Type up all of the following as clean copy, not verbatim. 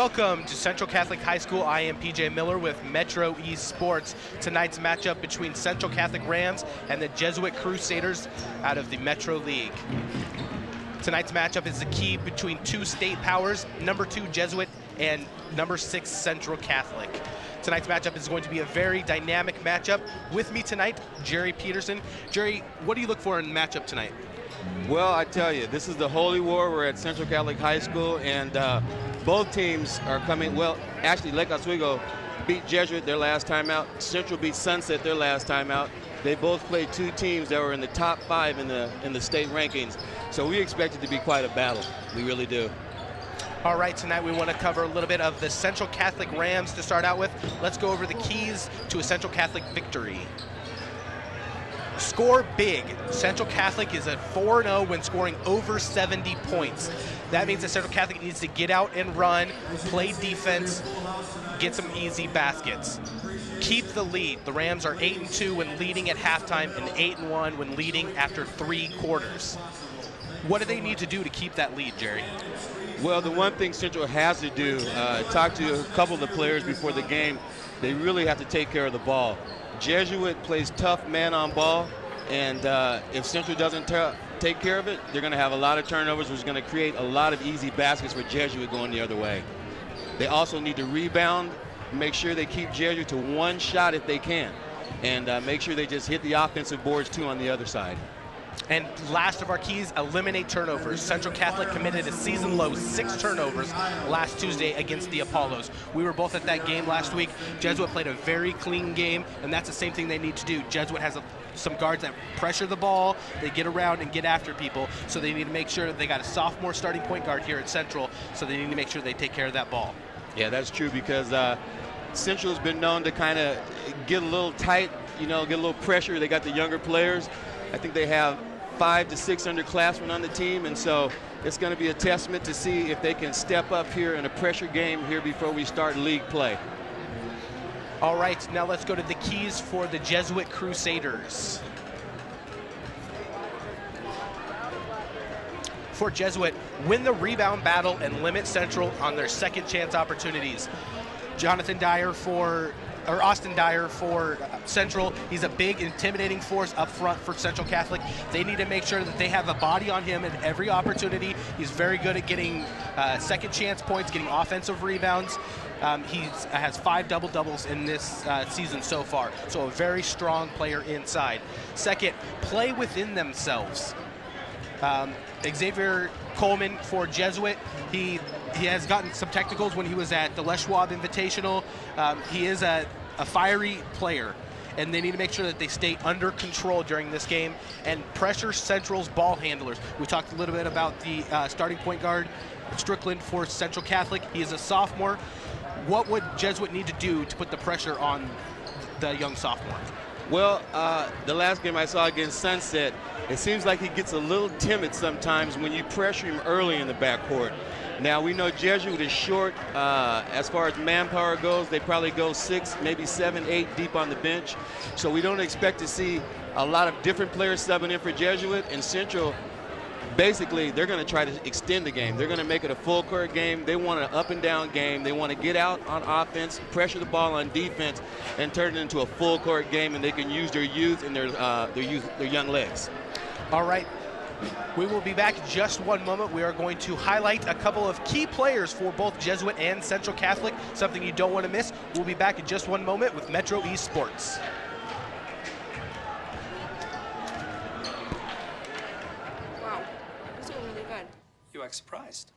Welcome to Central Catholic High School. I am PJ Miller with MetroEast Sports. Tonight's matchup between Central Catholic Rams and the Jesuit Crusaders out of the Metro League. Tonight's matchup is the key between two state powers, number 2 Jesuit and number 6 Central Catholic. Tonight's matchup is going to be a very dynamic matchup. With me tonight, Jerry Peterson. Jerry, what do you look for in the matchup tonight? Well, I tell you, this is the Holy War. We're at Central Catholic High School, and both teams are coming. Well, actually, Lake Oswego beat Jesuit their last time out. Central beat Sunset their last time out. They both played two teams that were in the top 5 in the state rankings. So we expect it to be quite a battle. We really do. All right, tonight we want to cover a little bit of the Central Catholic Rams to start out with. Let's go over the keys to a Central Catholic victory. Score big. Central Catholic is at 4-0 when scoring over 70 points. That means that Central Catholic needs to get out and run, play defense, get some easy baskets. Keep the lead. The Rams are 8-2 when leading at halftime and 8-1 when leading after 3 quarters. What do they need to do to keep that lead, Jerry? Well, the one thing Central has to do, talk to a couple of the players before the game, they really have to take care of the ball. Jesuit plays tough man on ball, and if Central doesn't take care of it, they're going to have a lot of turnovers, which is going to create a lot of easy baskets for Jesuit going the other way. They also need to rebound, make sure they keep Jesuit to 1 shot if they can, and make sure they just hit the offensive boards too on the other side. And last of our keys, eliminate turnovers. Central Catholic committed a season-low 6 turnovers last Tuesday against the Apollos. We were both at that game last week. Jesuit played a very clean game, and that's the same thing they need to do. Jesuit has some guards that pressure the ball, they get around and get after people, so they need to make sure that they got a sophomore starting point guard here at Central, so they need to make sure they take care of that ball. Yeah, that's true, because Central's been known to kind of get a little tight, get a little pressure. They got the younger players. I think they have 5 to 6 underclassmen on the team, and so it's going to be a testament to see if they can step up here in a pressure game here before we start league play. All right, now let's go to the keys for the Jesuit Crusaders. For Jesuit, win the rebound battle and limit Central on their second chance opportunities. Austin Dyer for Central. He's a big, intimidating force up front for Central Catholic. They need to make sure that they have a body on him at every opportunity. He's very good at getting second chance points, getting offensive rebounds. He has 5 double-doubles in this season so far, so a very strong player inside. Second, play within themselves. Xavier Coleman for Jesuit, he has gotten some technicals when he was at the Les Schwab Invitational. He is a fiery player, and they need to make sure that they stay under control during this game and pressure Central's ball handlers. We talked a little bit about the starting point guard, Strickland, for Central Catholic. He is a sophomore. What would Jesuit need to do to put the pressure on the young sophomore? Well, the last game I saw against Sunset, it seems like he gets a little timid sometimes when you pressure him early in the backcourt. Now, we know Jesuit is short as far as manpower goes. They probably go 6, maybe 7, 8 deep on the bench. So we don't expect to see a lot of different players subbing in for Jesuit. And Central, basically, they're going to try to extend the game. They're going to make it a full court game. They want an up and down game. They want to get out on offense, pressure the ball on defense, and turn it into a full court game, and they can use their youth and their young legs. All right. We will be back in just one moment. We are going to highlight a couple of key players for both Jesuit and Central Catholic, something you don't want to miss. We'll be back in just one moment with MetroEast Sports. Wow, that's doing really good. You act surprised.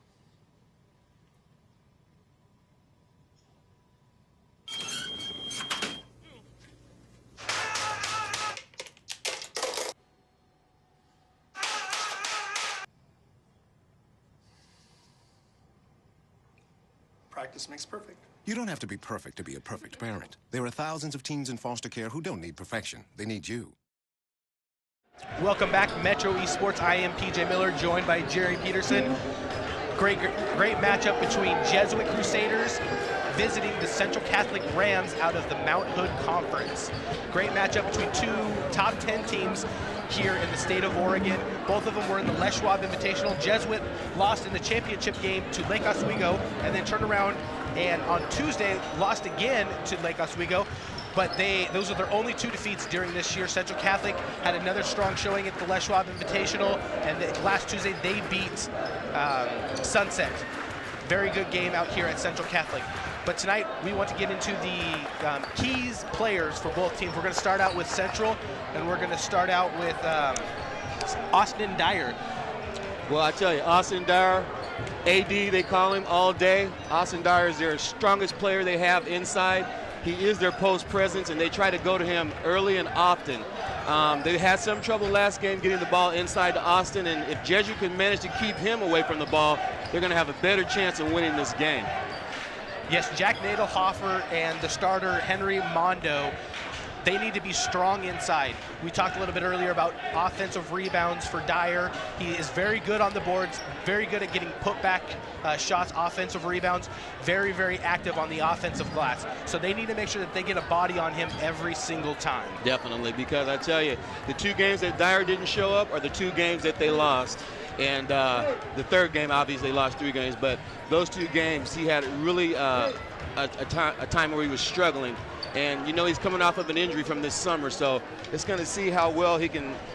Practice makes perfect. You don't have to be perfect to be a perfect parent. There are thousands of teens in foster care who don't need perfection. They need you. Welcome back, MetroEast Sports. I am PJ Miller, joined by Jerry Peterson. Great matchup between Jesuit Crusaders visiting the Central Catholic Rams out of the Mount Hood Conference. Great matchup between 2 top 10 teams here in the state of Oregon. Both of them were in the Les Schwab Invitational. Jesuit lost in the championship game to Lake Oswego and then turned around and on Tuesday lost again to Lake Oswego. But those are their only 2 defeats during this year. Central Catholic had another strong showing at the Les Schwab Invitational, and last Tuesday they beat Sunset. Very good game out here at Central Catholic. But tonight we want to get into the keys players for both teams. We're going to start out with Central, and we're going to start out with Austin Dyer. Well, I tell you, Austin Dyer, AD they call him all day. Austin Dyer is their strongest player they have inside. He is their post presence, and they try to go to him early and often. They had some trouble last game getting the ball inside to Austin, and if Jesuit can manage to keep him away from the ball, they're going to have a better chance of winning this game. Yes, Jack Nadelhofer and the starter Henry Mondo, they need to be strong inside. We talked a little bit earlier about offensive rebounds for Dyer. He is very good on the boards, very good at getting put-back shots, offensive rebounds, very, very active on the offensive glass. So they need to make sure that they get a body on him every single time. Definitely, because I tell you, the 2 games that Dyer didn't show up are the 2 games that they lost. And the 3rd game, obviously, they lost 3 games. But those 2 games, he had really a time where he was struggling. And, you know, he's coming off of an injury from this summer, so it's going to see how well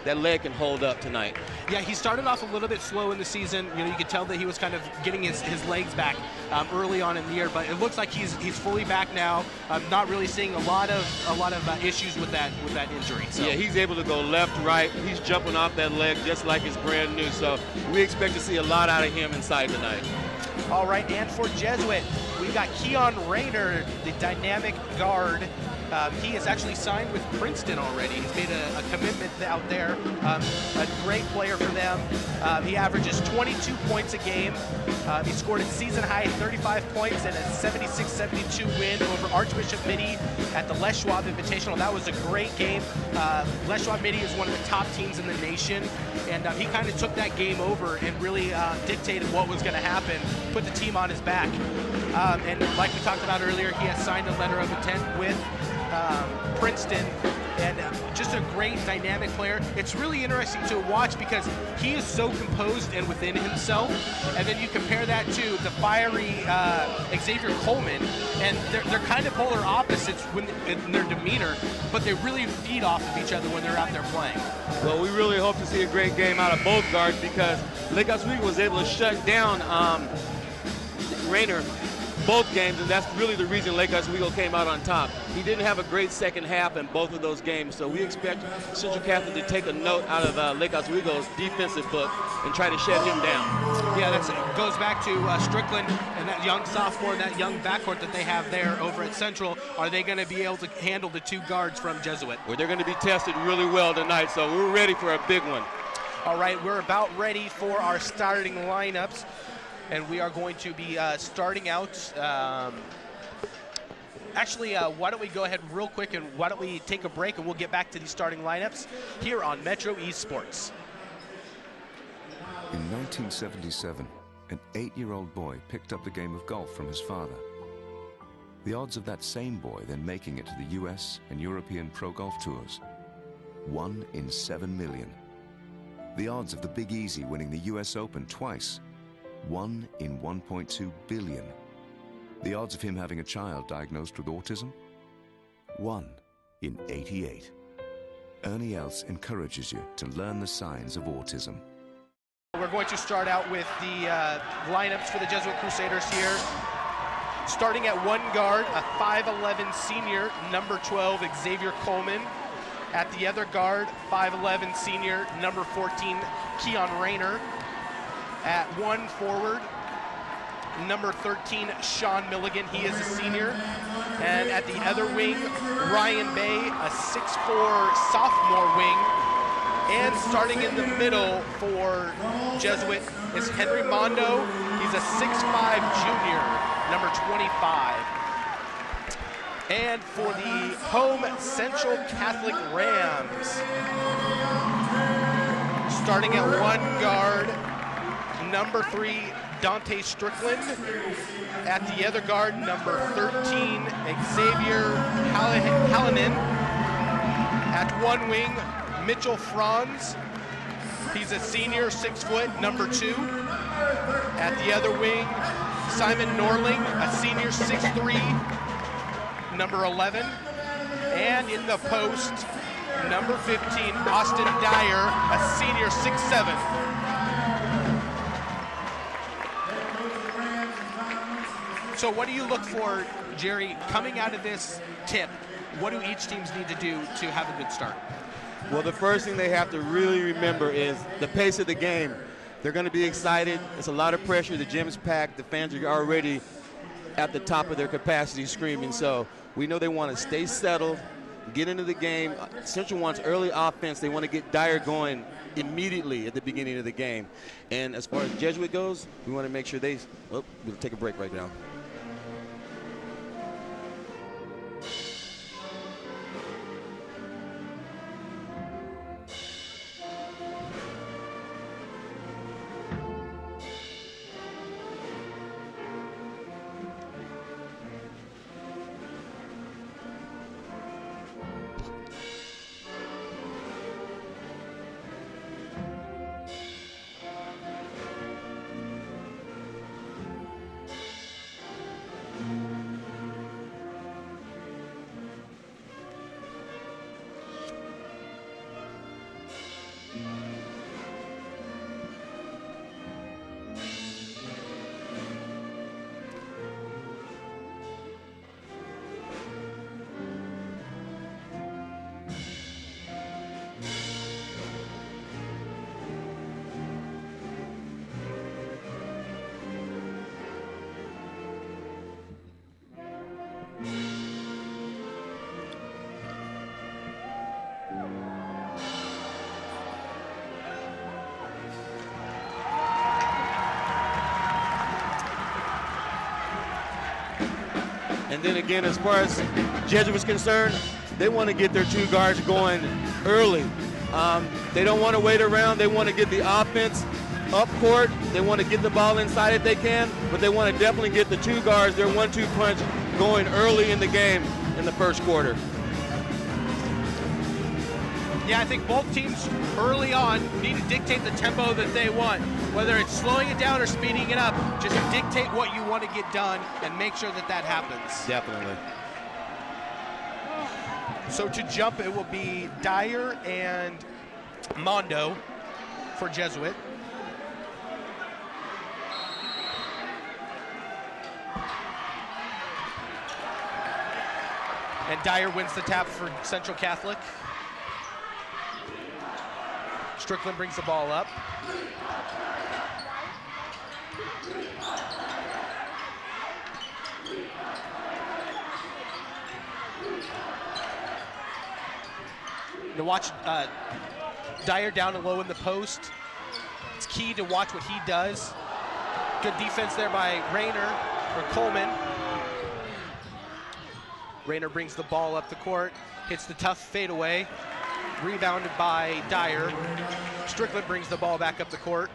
that leg can hold up tonight. Yeah, he started off a little bit slow in the season. You know, you could tell that he was kind of getting his legs back early on in the year, but it looks like he's fully back now. I'm not really seeing a lot of issues with that injury. So. Yeah, he's able to go left, right. He's jumping off that leg just like it's brand new. So we expect to see a lot out of him inside tonight. All right, and for Jesuit, we've got Keon Rayner, the dynamic guard. He is actually signed with Princeton already. He's made a commitment out there. A great player for them. He averages 22 points a game. He scored a season-high 35 points and a 76-72 win over Archbishop Mitty at the Les Schwab Invitational. That was a great game. Les Schwab Mitty is one of the top teams in the nation, and he kind of took that game over and really dictated what was going to happen, put the team on his back. And like we talked about earlier, he has signed a letter of intent with Princeton, and just a great dynamic player. It's really interesting to watch because he is so composed and within himself, and then you compare that to the fiery Xavier Coleman, and they're kind of polar opposites in their demeanor, but they really feed off of each other when they're out there playing. Well, we really hope to see a great game out of both guards because Lake Oswego was able to shut down Rayner both games, and that's really the reason Lake Oswego came out on top. He didn't have a great second half in both of those games, so we expect Central Catholic to take a note out of Lake Oswego's defensive book and try to shut him down. Yeah, that goes back to Strickland and that young sophomore and that young backcourt that they have there over at Central. Are they going to be able to handle the 2 guards from Jesuit? Well, they're going to be tested really well tonight, so we're ready for a big one. All right, we're about ready for our starting lineups. And we are going to be starting out. Actually, why don't we go ahead real quick and why don't we take a break and we'll get back to the starting lineups here on MetroEast Sports. In 1977, an 8-year-old boy picked up the game of golf from his father. The odds of that same boy then making it to the US and European Pro Golf Tours, 1 in 7 million. The odds of the Big Easy winning the US Open twice, 1 in 1.2 billion. The odds of him having a child diagnosed with autism? 1 in 88. Ernie Els encourages you to learn the signs of autism. We're going to start out with the lineups for the Jesuit Crusaders here. Starting at 1 guard, a 5'11 senior, number 12, Xavier Coleman. At the other guard, 5'11 senior, number 14, Keon Rayner. At 1 forward, number 13, Sean Milligan. He is a senior. And at the other wing, Ryan Bay, a 6'4 sophomore wing. And starting in the middle for Jesuit is Henry Mondo. He's a 6'5 junior, number 25. And for the home Central Catholic Rams, starting at 1 guard, number 3, Dante Strickland. At the other guard, number 13, Xavier Hallinan. At 1 wing, Mitchell Franz. He's a senior, 6 foot, number 2. At the other wing, Simon Norling, a senior, 6'3", number 11. And in the post, number 15, Austin Dyer, a senior, 6'7". So what do you look for, Jerry, coming out of this tip? What do each teams need to do to have a good start? Well, the first thing they have to really remember is the pace of the game. They're going to be excited. It's a lot of pressure. The gym is packed. The fans are already at the top of their capacity screaming. So we know they want to stay settled, get into the game. Central wants early offense. They want to get Dyer going immediately at the beginning of the game. And as far as Jesuit goes, we want to make sure we'll take a break right now. And then again, as far as Jesuit is concerned, they want to get their two guards going early. They don't want to wait around. They want to get the offense up court. They want to get the ball inside if they can, but they want to definitely get the two guards, their 1-2 punch, going early in the game in the first quarter. Yeah, I think both teams early on need to dictate the tempo that they want. Whether it's slowing it down or speeding it up, just dictate what you want to get done and make sure that that happens. Definitely. So to jump, it will be Dyer and Mondo for Jesuit. And Dyer wins the tap for Central Catholic. Strickland brings the ball up. To watch Dyer down and low in the post. It's key to watch what he does. Good defense there by Rayner or Coleman. Rayner brings the ball up the court, hits the tough fadeaway. Rebounded by Dyer. Strickland brings the ball back up the court.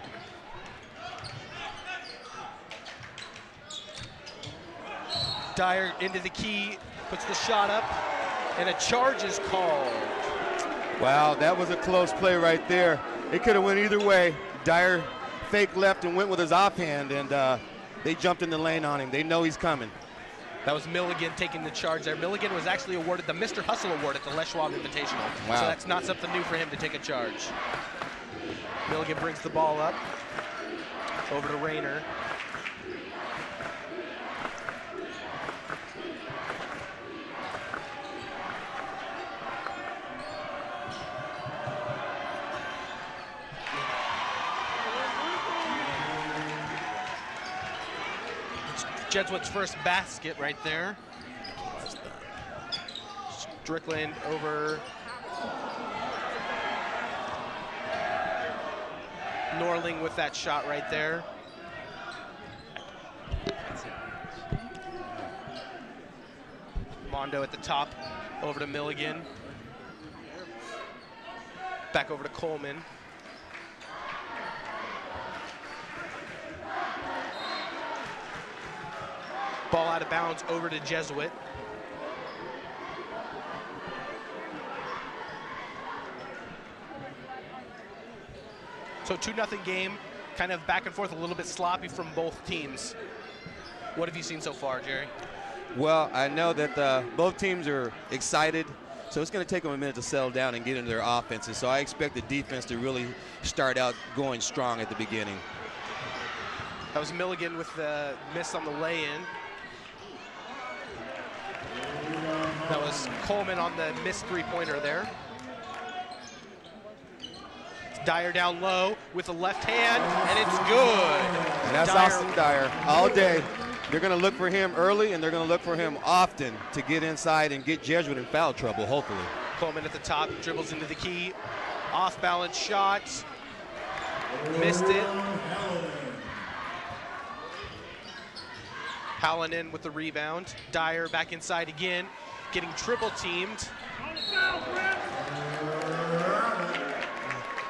Dyer into the key, puts the shot up, and a charge is called. Wow, that was a close play right there. It could have went either way. Dyer fake left and went with his offhand, and they jumped in the lane on him. They know he's coming. That was Milligan taking the charge there. Milligan was actually awarded the Mr. Hustle Award at the Les Schwab Invitational. Wow. So that's not something new for him to take a charge. Milligan brings the ball up. Over to Rayner. Jesuit's first basket right there. Strickland over Norling with that shot right there. Mondo at the top, over to Milligan. Back over to Coleman. Ball out of bounds over to Jesuit. So 2-0 game, kind of back and forth, a little bit sloppy from both teams. What have you seen so far, Jerry? Well, I know that both teams are excited, so it's going to take them a minute to settle down and get into their offenses. So I expect the defense to really start out going strong at the beginning. That was Milligan with the miss on the lay-in. That was Coleman on the missed three-pointer there. Dyer down low with the left hand, and it's good. And that's Austin Dyer all day. They're going to look for him early, and they're going to look for him often to get inside and get Jesuit in foul trouble, hopefully. Coleman at the top, dribbles into the key. Off-balance shot. Missed it. Hallinan with the rebound. Dyer back inside again, getting triple teamed.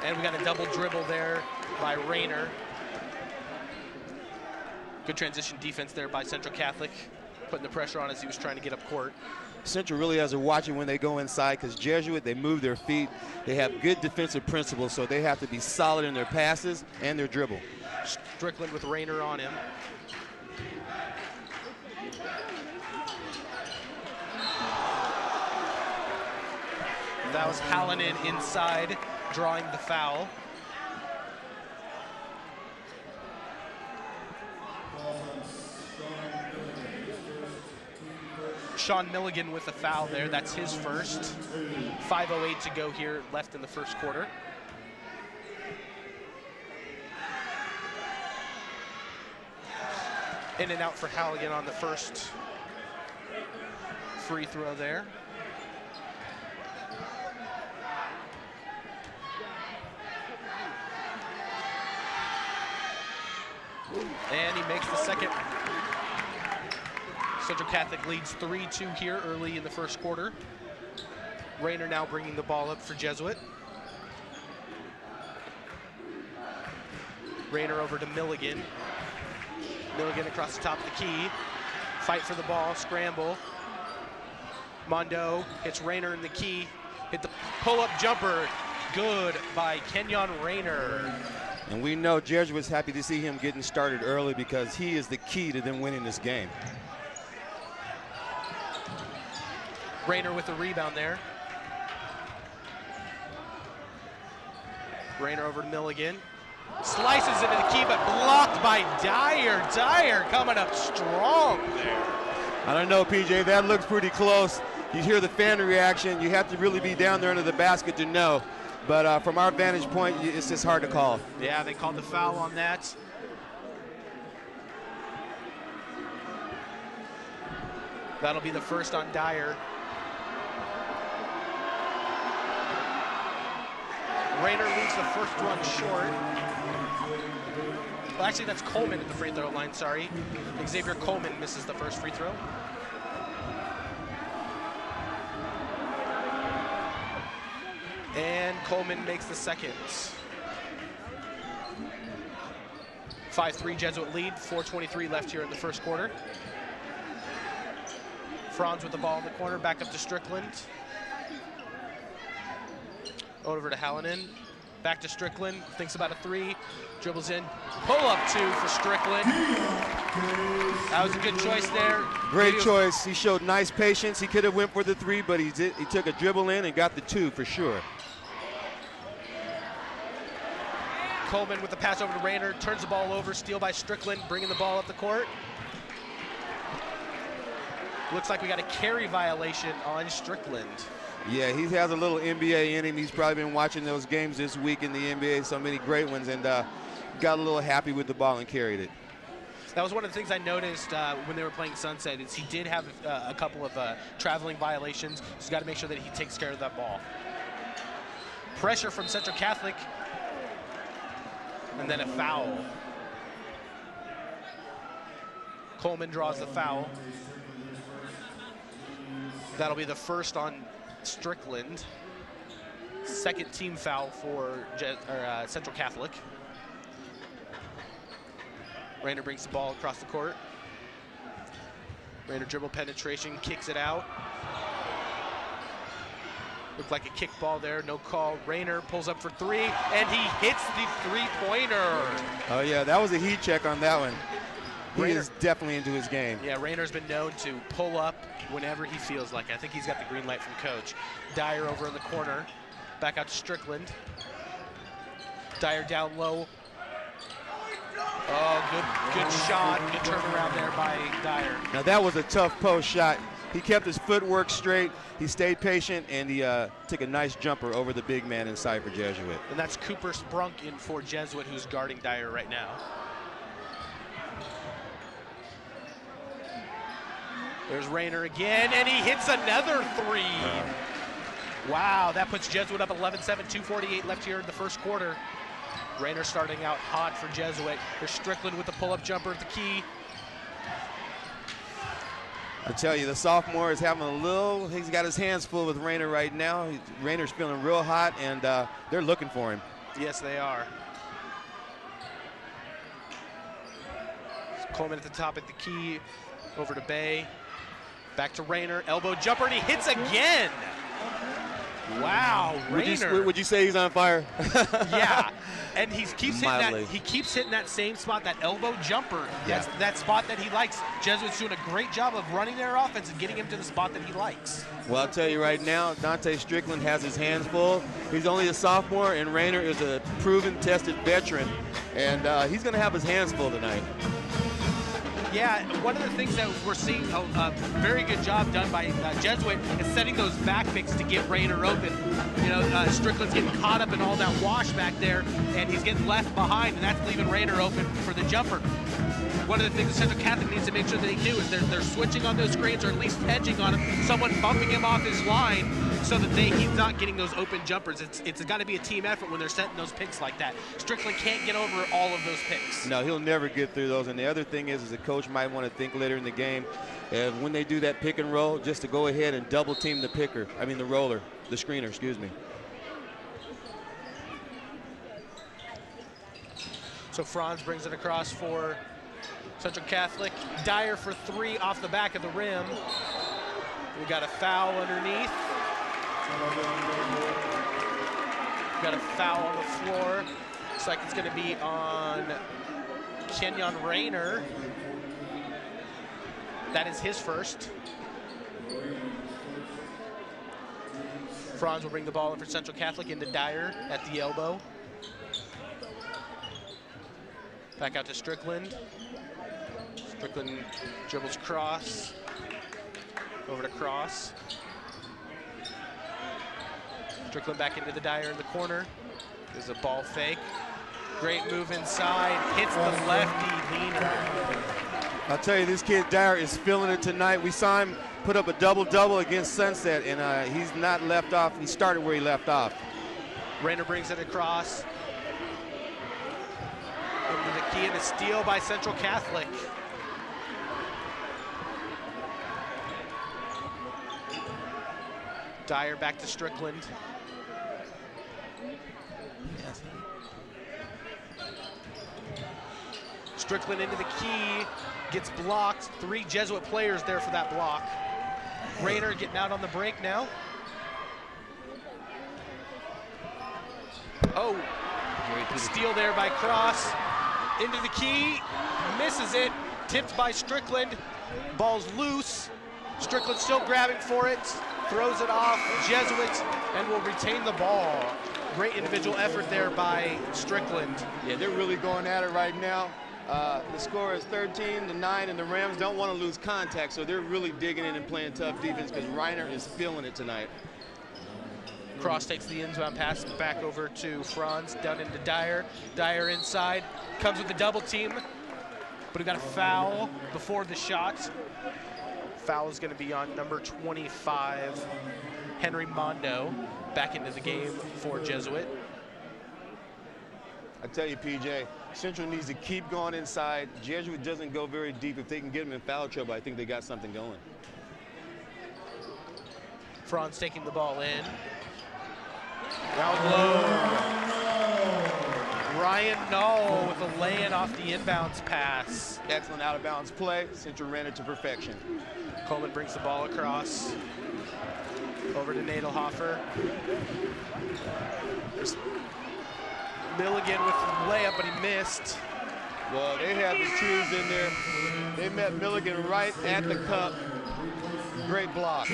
And we got a double dribble there by Rayner. Good transition defense there by Central Catholic, putting the pressure on as he was trying to get up court. Central really has to watch it when they go inside, because Jesuit, they move their feet. They have good defensive principles, so they have to be solid in their passes and their dribble. Strickland with Rayner on him. That was Hallinan inside, drawing the foul. Sean Milligan with the foul there. That's his first. 5:08 to go here, left in the first quarter. In and out for Halligan on the first free throw there. And he makes the second. Central Catholic leads 3-2 here early in the first quarter. Rayner now bringing the ball up for Jesuit. Rayner over to Milligan. Milligan across the top of the key. Fight for the ball, scramble. Mondo hits Rayner in the key. Hit the pull-up jumper. Good by Kenyon Rayner. And we know Jesuit's happy to see him getting started early, because he is the key to them winning this game. Rayner with the rebound there. Rayner over to Milligan. Slices into the key, but blocked by Dyer. Dyer coming up strong there. I don't know, PJ, that looks pretty close. You hear the fan reaction. You have to really be down there under the basket to know. But from our vantage point, it's just hard to call. Yeah, they called the foul on that. That'll be the first on Dyer. Rayner leaves the first one short. Well, actually, that's Coleman at the free throw line, sorry. Xavier Coleman misses the first free throw. And Coleman makes the second. 5-3 Jesuit lead, 4:23 left here in the first quarter. Franz with the ball in the corner, back up to Strickland. Over to Hallinan, back to Strickland, thinks about a three, dribbles in, pull up two for Strickland. That was a good choice there. Great choice. He showed nice patience. He could have went for the three, but he took a dribble in and got the two for sure. Coleman with the pass over to Rayner, turns the ball over, steal by Strickland, bringing the ball up the court. Looks like we got a carry violation on Strickland. Yeah, he has a little NBA in him. He's probably been watching those games this week in the NBA, so many great ones, and got a little happy with the ball and carried it. That was one of the things I noticed when they were playing Sunset, is he did have a couple of traveling violations, so he's got to make sure that he takes care of that ball. Pressure from Central Catholic, and then a foul. Coleman draws the foul. That'll be the first on Strickland. Second team foul for Central Catholic. Rayner brings the ball across the court. Rayner dribble penetration, kicks it out. Looked like a kick ball there, no call. Rayner pulls up for three, and he hits the three-pointer. Oh yeah, that was a heat check on that one. He is definitely into his game. Yeah, Rayner's been known to pull up whenever he feels like it. I think he's got the green light from coach. Dyer over in the corner. Back out to Strickland. Dyer down low. Oh, good shot. Good turnaround there by Dyer. Now that was a tough post shot. He kept his footwork straight. He stayed patient, and he took a nice jumper over the big man inside for Jesuit. And that's Cooper Sprunk in for Jesuit, who's guarding Dyer right now. There's Rayner again, and he hits another three. Wow, that puts Jesuit up 11-7, 2:48 left here in the first quarter. Rayner starting out hot for Jesuit. There's Strickland with the pull-up jumper at the key. I tell you, the sophomore is having he's got his hands full with Rayner right now. Rayner's feeling real hot, and they're looking for him. Yes, they are. Coleman at the top at the key, over to Bay. Back to Rayner, elbow jumper, and he hits again. Wow, Rayner. Would you say he's on fire? Yeah, and he keeps hitting that same spot, that elbow jumper. That's that spot that he likes. Jesuit's doing a great job of running their offense and getting him to the spot that he likes. Well, I'll tell you right now, Dante Strickland has his hands full. He's only a sophomore, and Rayner is a proven, tested veteran, and he's going to have his hands full tonight. Yeah, one of the things that we're seeing a very good job done by Jesuit is setting those back picks to get Rayner open. You know, Strickland's getting caught up in all that wash back there, and he's getting left behind, and that's leaving Rayner open for the jumper. One of the things that Central Catholic needs to make sure that they do is they're switching on those screens, or at least hedging on him, someone bumping him off his line so that he's not getting those open jumpers. It's got to be a team effort when they're setting those picks like that. Strickland can't get over all of those picks. No, he'll never get through those. And the other thing is the coach might want to think later in the game, when they do that pick and roll, just to go ahead and double team the roller, the screener, excuse me. So Franz brings it across for Central Catholic. Dyer for three off the back of the rim. We got a foul underneath. We got a foul on the floor. Looks like it's going to be on Kenyon Rayner. That is his first. Franz will bring the ball in for Central Catholic into Dyer at the elbow. Back out to Strickland. Strickland dribbles cross. Over to Cross. Strickland back into the Dyer in the corner. There's a ball fake. Great move inside. Hits the lefty leaner. I'll tell you, this kid Dyer is feeling it tonight. We saw him put up a double-double against Sunset, and he's not left off. He started where he left off. Rayner brings it across. Into the key, and a steal by Central Catholic. Dyer back to Strickland. Strickland into the key, gets blocked. Three Jesuit players there for that block. Rayner getting out on the break now. Oh, steal there by Cross. Into the key, misses it. Tipped by Strickland. Ball's loose. Strickland still grabbing for it. Throws it off, Jesuit, and will retain the ball. Great individual effort there by Strickland. Yeah, they're really going at it right now. The score is 13-9, and the Rams don't want to lose contact, so they're really digging in and playing tough defense because Rayner is feeling it tonight. Cross takes the inbound pass back over to Franz, down into Dyer. Dyer inside, comes with the double team, but he got a foul before the shot. Foul is going to be on number 25, Henry Mondo, back into the game for Jesuit. I tell you, PJ, Central needs to keep going inside. Jesuit doesn't go very deep. If they can get him in foul trouble, I think they got something going. Franz taking the ball in. Down low. Ryan Null with a lay-in off the inbounds pass. Excellent out-of-bounds play. Central ran it to perfection. Coleman brings the ball across. Over to Nadelhofer. There's Milligan with the layup, but he missed. Well, they had the trees in there. They met Milligan right at the cup. Great block.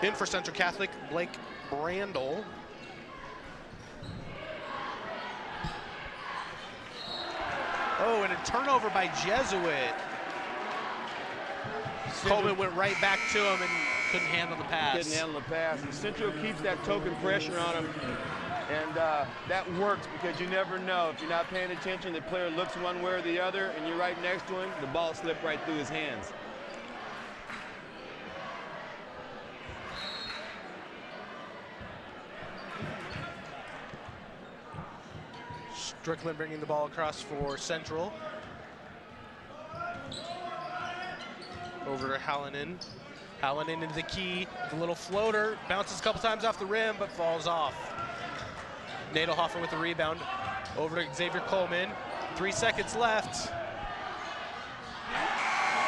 In for Central Catholic, Blake Brandel. Oh, and a turnover by Jesuit. Coleman went right back to him and couldn't handle the pass. Couldn't handle the pass. And Central keeps that token pressure on him. And that works because you never know. If you're not paying attention, the player looks one way or the other, and you're right next to him, the ball slipped right through his hands. Strickland bringing the ball across for Central. Over to Hallinan. Hallinan into the key. The little floater. Bounces a couple times off the rim, but falls off. Nadelhofer with the rebound. Over to Xavier Coleman. 3 seconds left.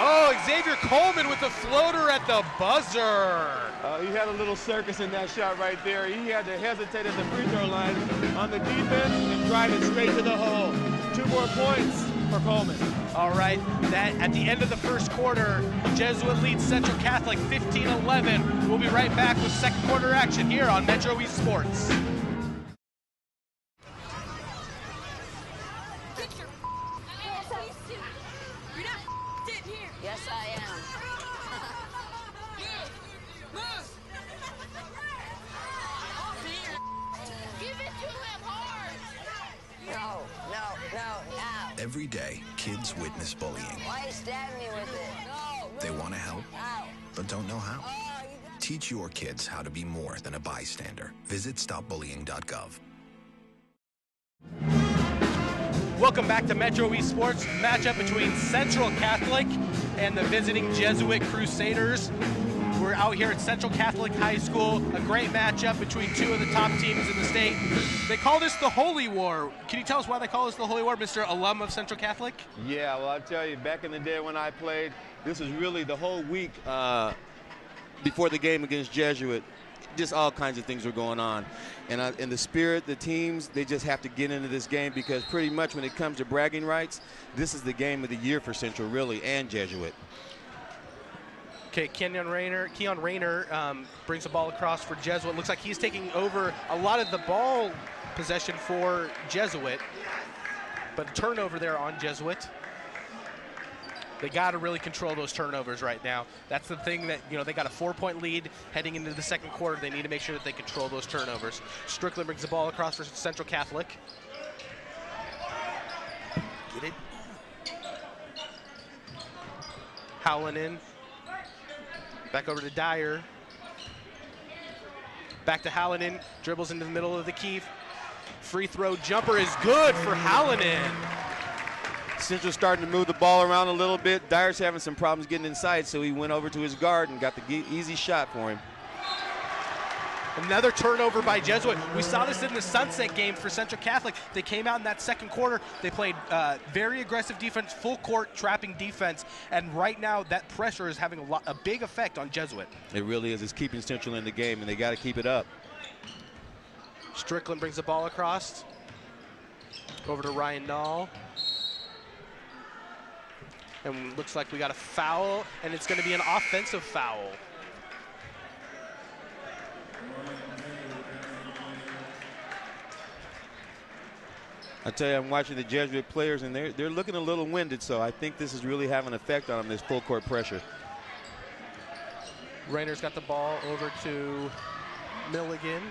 Oh, Xavier Coleman with the floater at the buzzer. He had a little circus in that shot right there. He had to hesitate at the free throw line on the defense and drive it straight to the hole. 2 more points for Coleman. All right, that at the end of the first quarter, Jesuit leads Central Catholic 15-11. We'll be right back with second quarter action here on MetroEast Sports. Yes, I am. Give it to him hard. No. Every day, kids witness bullying. Why you stab me with it? No. They want to help, Ow. but don't know how. Oh, Teach your kids how to be more than a bystander. Visit stopbullying.gov. Welcome back to MetroEast Sports. Matchup between Central Catholic and the visiting Jesuit Crusaders. We're out here at Central Catholic High School. A great matchup between 2 of the top teams in the state. They call this the Holy War. Can you tell us why they call this the Holy War, Mr. Alum of Central Catholic? Yeah, well, I'll tell you, back in the day when I played, this was really the whole week before the game against Jesuit. Just all kinds of things were going on. And in the spirit, the teams, they just have to get into this game because pretty much when it comes to bragging rights, this is the game of the year for Central, really, and Jesuit. Okay, Keon Rayner brings the ball across for Jesuit. Looks like he's taking over a lot of the ball possession for Jesuit, but a turnover there on Jesuit. They got to really control those turnovers right now. That's the thing that, they got a 4-point lead heading into the second quarter. They need to make sure that they control those turnovers. Strickland brings the ball across for Central Catholic. Get it. Howland in. Back over to Dyer. Back to Hallinan. Dribbles into the middle of the key. Free throw jumper is good for Hallinan. Central starting to move the ball around a little bit. Dyer's having some problems getting inside, so he went over to his guard and got the easy shot for him. Another turnover by Jesuit. We saw this in the Sunset game for Central Catholic. They came out in that second quarter. They played very aggressive defense, full court trapping defense, and right now that pressure is having a big effect on Jesuit. It really is. It's keeping Central in the game, and they got to keep it up. Strickland brings the ball across. Over to Ryan Nall. And looks like we got a foul, and it's going to be an offensive foul. I tell you, I'm watching the Jesuit players, and they're looking a little winded, so I think this is really having an effect on them, this full court pressure. Rayner's got the ball over to Milligan.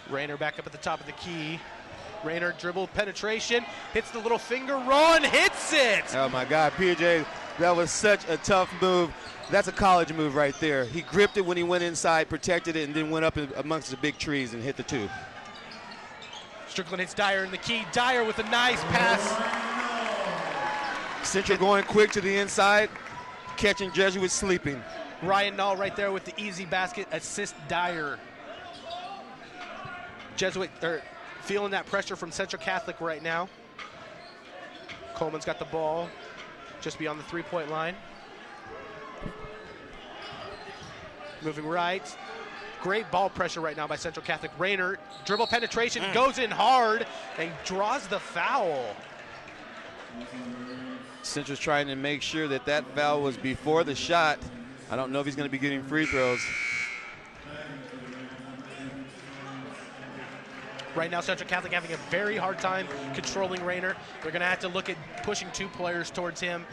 Rayner back up at the top of the key. Rayner dribble penetration, hits the little finger roll and hits it. Oh my God, PJ, that was such a tough move. That's a college move right there. He gripped it when he went inside, protected it, and then went up amongst the big trees and hit the 2. Strickland hits Dyer in the key. Dyer with a nice pass. Central going quick to the inside, catching Jesuit sleeping. Ryan Nall right there with the easy basket, assist Dyer. Jesuit feeling that pressure from Central Catholic right now. Coleman's got the ball just beyond the three-point line. Moving right. Great ball pressure right now by Central Catholic. Rayner, dribble penetration, goes in hard and draws the foul. Central's trying to make sure that that foul was before the shot. I don't know if he's going to be getting free throws. Right now, Central Catholic having a very hard time controlling Rayner. They're going to have to look at pushing two players towards him,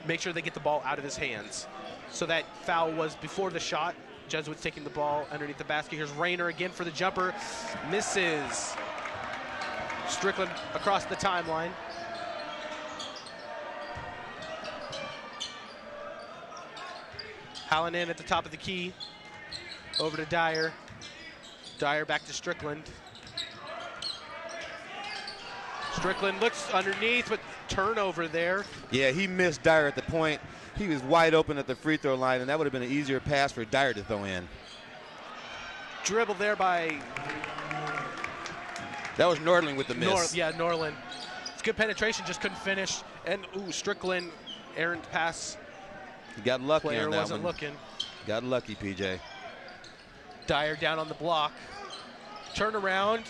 make sure they get the ball out of his hands. So that foul was before the shot. Jesuits taking the ball underneath the basket. Here's Rayner again for the jumper. Misses. Strickland across the timeline. Hallinan at the top of the key. Over to Dyer. Dyer back to Strickland. Strickland looks underneath, but turnover there. Yeah, he missed Dyer at the point. He was wide open at the free throw line, and that would have been an easier pass for Dyer to throw in. Dribble there by... That was Nordling with the miss. Norland. It's good penetration, just couldn't finish. And, Strickland, errant pass. He got lucky Player on that wasn't one. looking. Got lucky, PJ. Dyer down on the block. Turn around,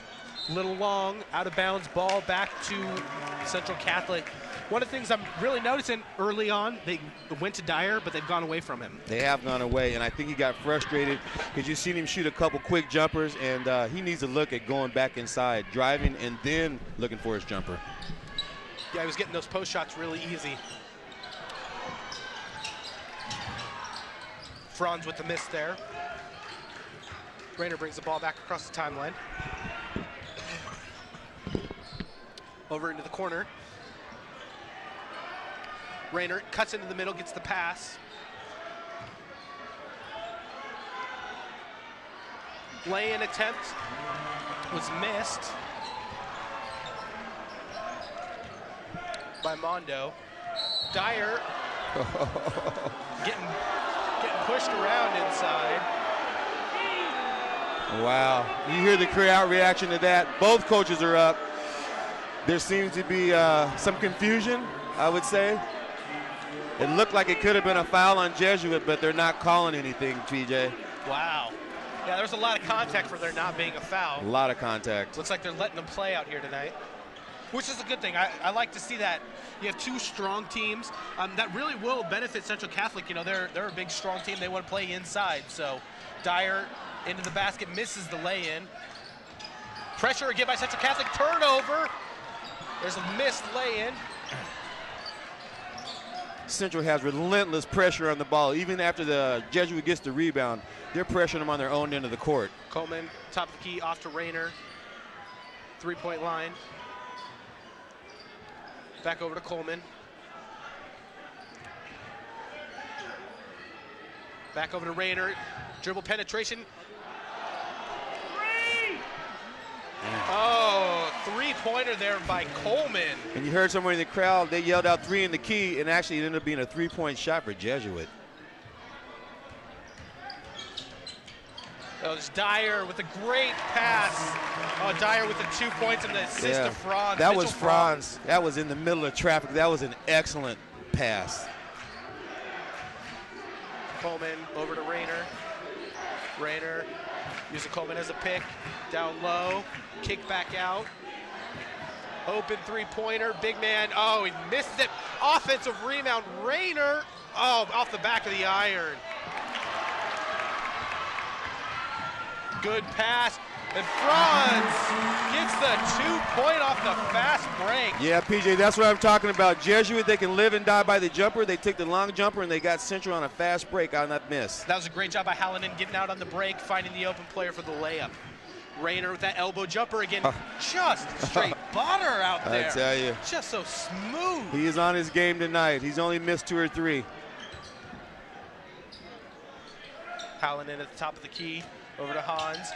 little long, out of bounds ball back to Central Catholic. One of the things I'm really noticing early on, they went to Dyer, but they've gone away from him. They have gone away, and I think he got frustrated because you've seen him shoot a couple quick jumpers, and he needs to look at going back inside, driving, and then looking for his jumper. Yeah, he was getting those post shots really easy. Franz with the miss there. Rayner brings the ball back across the timeline. Over into the corner. Rayner cuts into the middle, gets the pass. Lay-in attempt was missed by Mondo. Dyer getting pushed around inside. Wow. You hear the crowd reaction to that. Both coaches are up. There seems to be some confusion, I would say. It looked like it could have been a foul on Jesuit, but they're not calling anything, TJ. Wow. Yeah, there's a lot of contact for there not being a foul. A lot of contact. Looks like they're letting them play out here tonight, which is a good thing. I like to see that. You have two strong teams. That really will benefit Central Catholic. You know, they're a big, strong team. They want to play inside. So Dyer into the basket, misses the lay-in. Pressure again by Central Catholic. Turnover. There's a missed lay-in. Central has relentless pressure on the ball. Even after the Jesuit gets the rebound, they're pressuring them on their own end of the court. Coleman, top of the key, off to Rayner. Three-point line. Back over to Coleman. Back over to Rayner. Dribble penetration. Oh, three-pointer there by Coleman. And you heard somewhere in the crowd, they yelled out 3 in the key, and actually it ended up being a three-point shot for Jesuit. That was Dyer with a great pass. Oh, Dyer with the 2 points and the assist to Franz. That was Franz. That was in the middle of traffic. That was an excellent pass. Coleman over to Rayner. Rayner using Coleman as a pick. Down low. Kick back out. Open three-pointer. Big man. Oh, he missed it. Offensive rebound. Rayner. Oh, off the back of the iron. Good pass. And Franz gets the 2-point off the fast break. Yeah, PJ, that's what I'm talking about. Jesuit, they can live and die by the jumper. They took the long jumper, and they got Central on a fast break on that miss. That was a great job by Hallinan getting out on the break, finding the open player for the layup. Rayner with that elbow jumper again. Just straight butter out there. I tell you. Just so smooth. He is on his game tonight. He's only missed 2 or 3. Hallinan at the top of the key. Over to Hans.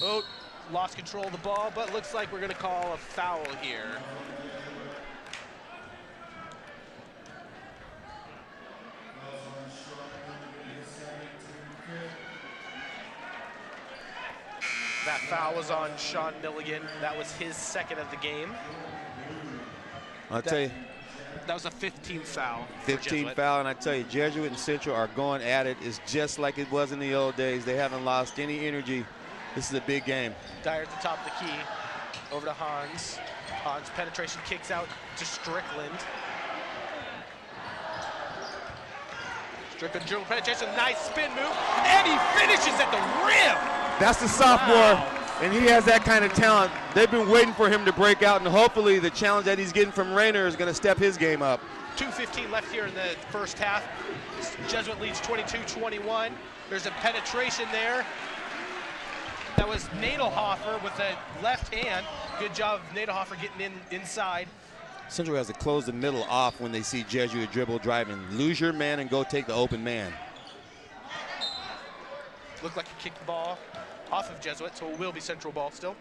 Oh, lost control of the ball, but looks like we're going to call a foul here. That foul was on Sean Milligan. That was his second of the game. I'll tell you. That was a 15th foul. 15th foul, and I tell you, Jesuit and Central are going at it. It's just like it was in the old days. They haven't lost any energy. This is a big game. Dyer at the top of the key. Over to Hans. Hans penetration kicks out to Strickland. Strickland dribble penetration, nice spin move, and he finishes at the rim. That's the sophomore, and he has that kind of talent. They've been waiting for him to break out, and hopefully the challenge that he's getting from Rayner is going to step his game up. 2:15 left here in the first half. Jesuit leads 22-21. There's a penetration there. That was Nadelhofer with the left hand. Good job of Nadelhofer getting inside. Central has to close the middle off when they see Jesuit dribble, drive, and lose your man and go take the open man. Looked like a kicked ball off of Jesuit, so it will be Central ball still.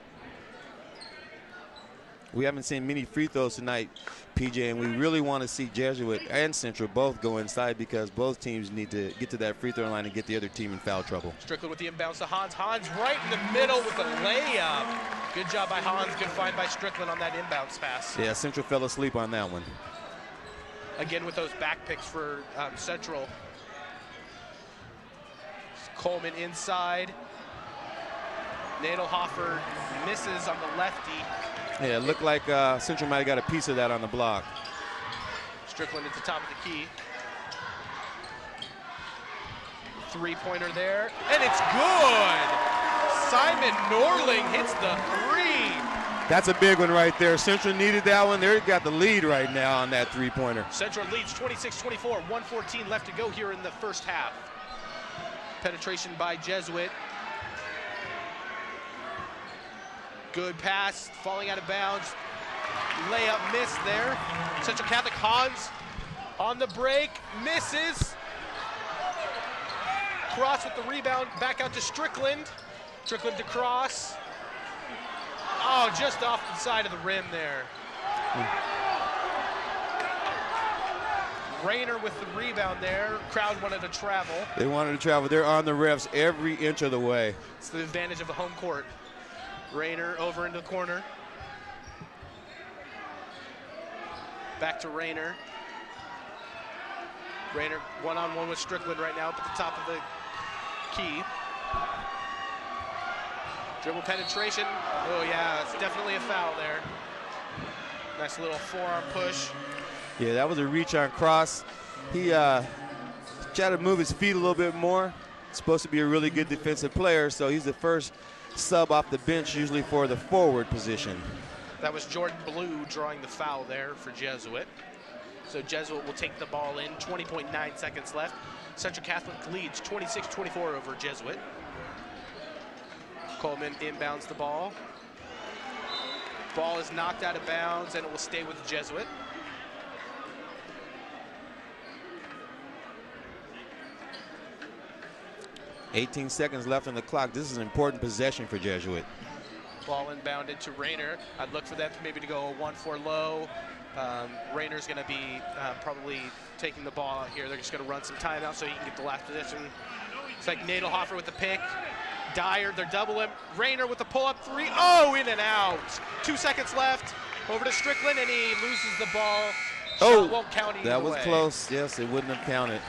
We haven't seen many free throws tonight, PJ, and we really want to see Jesuit and Central both go inside because both teams need to get to that free throw line and get the other team in foul trouble. Strickland with the inbounds to Hans. Hans right in the middle with a layup. Good job by Hans. Good find by Strickland on that inbounds pass. Yeah, Central fell asleep on that one. Again with those back picks for Central. Coleman inside. Nadelhofer misses on the lefty. Yeah, it looked like Central might have got a piece of that on the block. Strickland at the top of the key. Three-pointer there, and it's good! Simon Norling hits the three. That's a big one right there. Central needed that one. They've got the lead right now on that three-pointer. Central leads 26-24, 1:14 left to go here in the first half. Penetration by Jesuit. Good pass, falling out of bounds. Layup miss there. Central Catholic, Hans on the break, misses. Cross with the rebound, back out to Strickland. Strickland to Cross. Oh, just off the side of the rim there. Rayner with the rebound there. Crowd wanted to travel. They wanted to travel. They're on the refs every inch of the way. It's the advantage of the home court. Rayner over into the corner. Back to Rayner. Rayner one-on-one with Strickland right now up at the top of the key. Dribble penetration. Oh yeah, it's definitely a foul there. Nice little forearm push. Yeah, that was a reach on Cross. He tried to move his feet a little bit more. Supposed to be a really good defensive player, so he's the first sub off the bench usually for the forward position. That was Jordan Blue drawing the foul there for Jesuit. So Jesuit will take the ball in, 20.9 seconds left. Central Catholic leads 26-24 over Jesuit. Coleman inbounds the ball. Ball is knocked out of bounds and it will stay with Jesuit. $18 seconds left on the clock. This is an important possession for Jesuit. Ball inbounded to Rayner. I'd look for them maybe to go 1-4 low. Rayner's going to be probably taking the ball out here. They're just going to run some timeout so he can get the last position. It's like Nadelhofer with the pick. Dyer, they're double him. Rayner with the pull-up three. Oh, in and out. 2 seconds left. Over to Strickland, and he loses the ball. Shot won't count either that was way. close. Yes, it wouldn't have counted.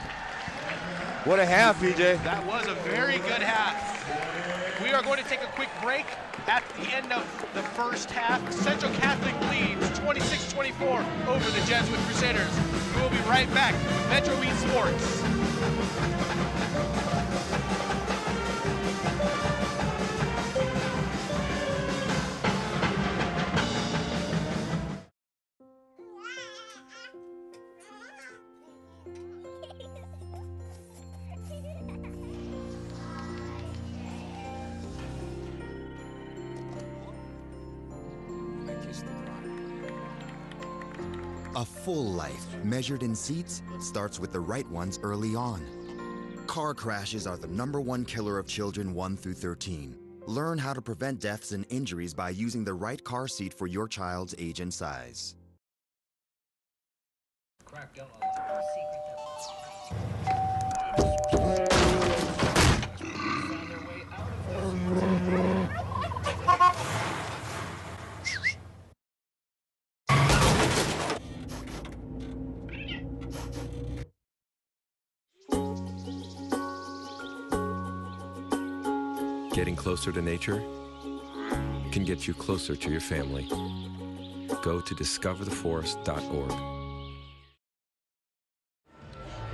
What a half, PJ. That was a very good half. We are going to take a quick break. At the end of the first half, Central Catholic leads 26-24 over the Jesuit Crusaders. We will be right back with MetroEast Sports. A full life, measured in seats, starts with the right ones early on. Car crashes are the #1 killer of children 1 through 13. Learn how to prevent deaths and injuries by using the right car seat for your child's age and size. Getting closer to nature can get you closer to your family. Go to discovertheforest.org.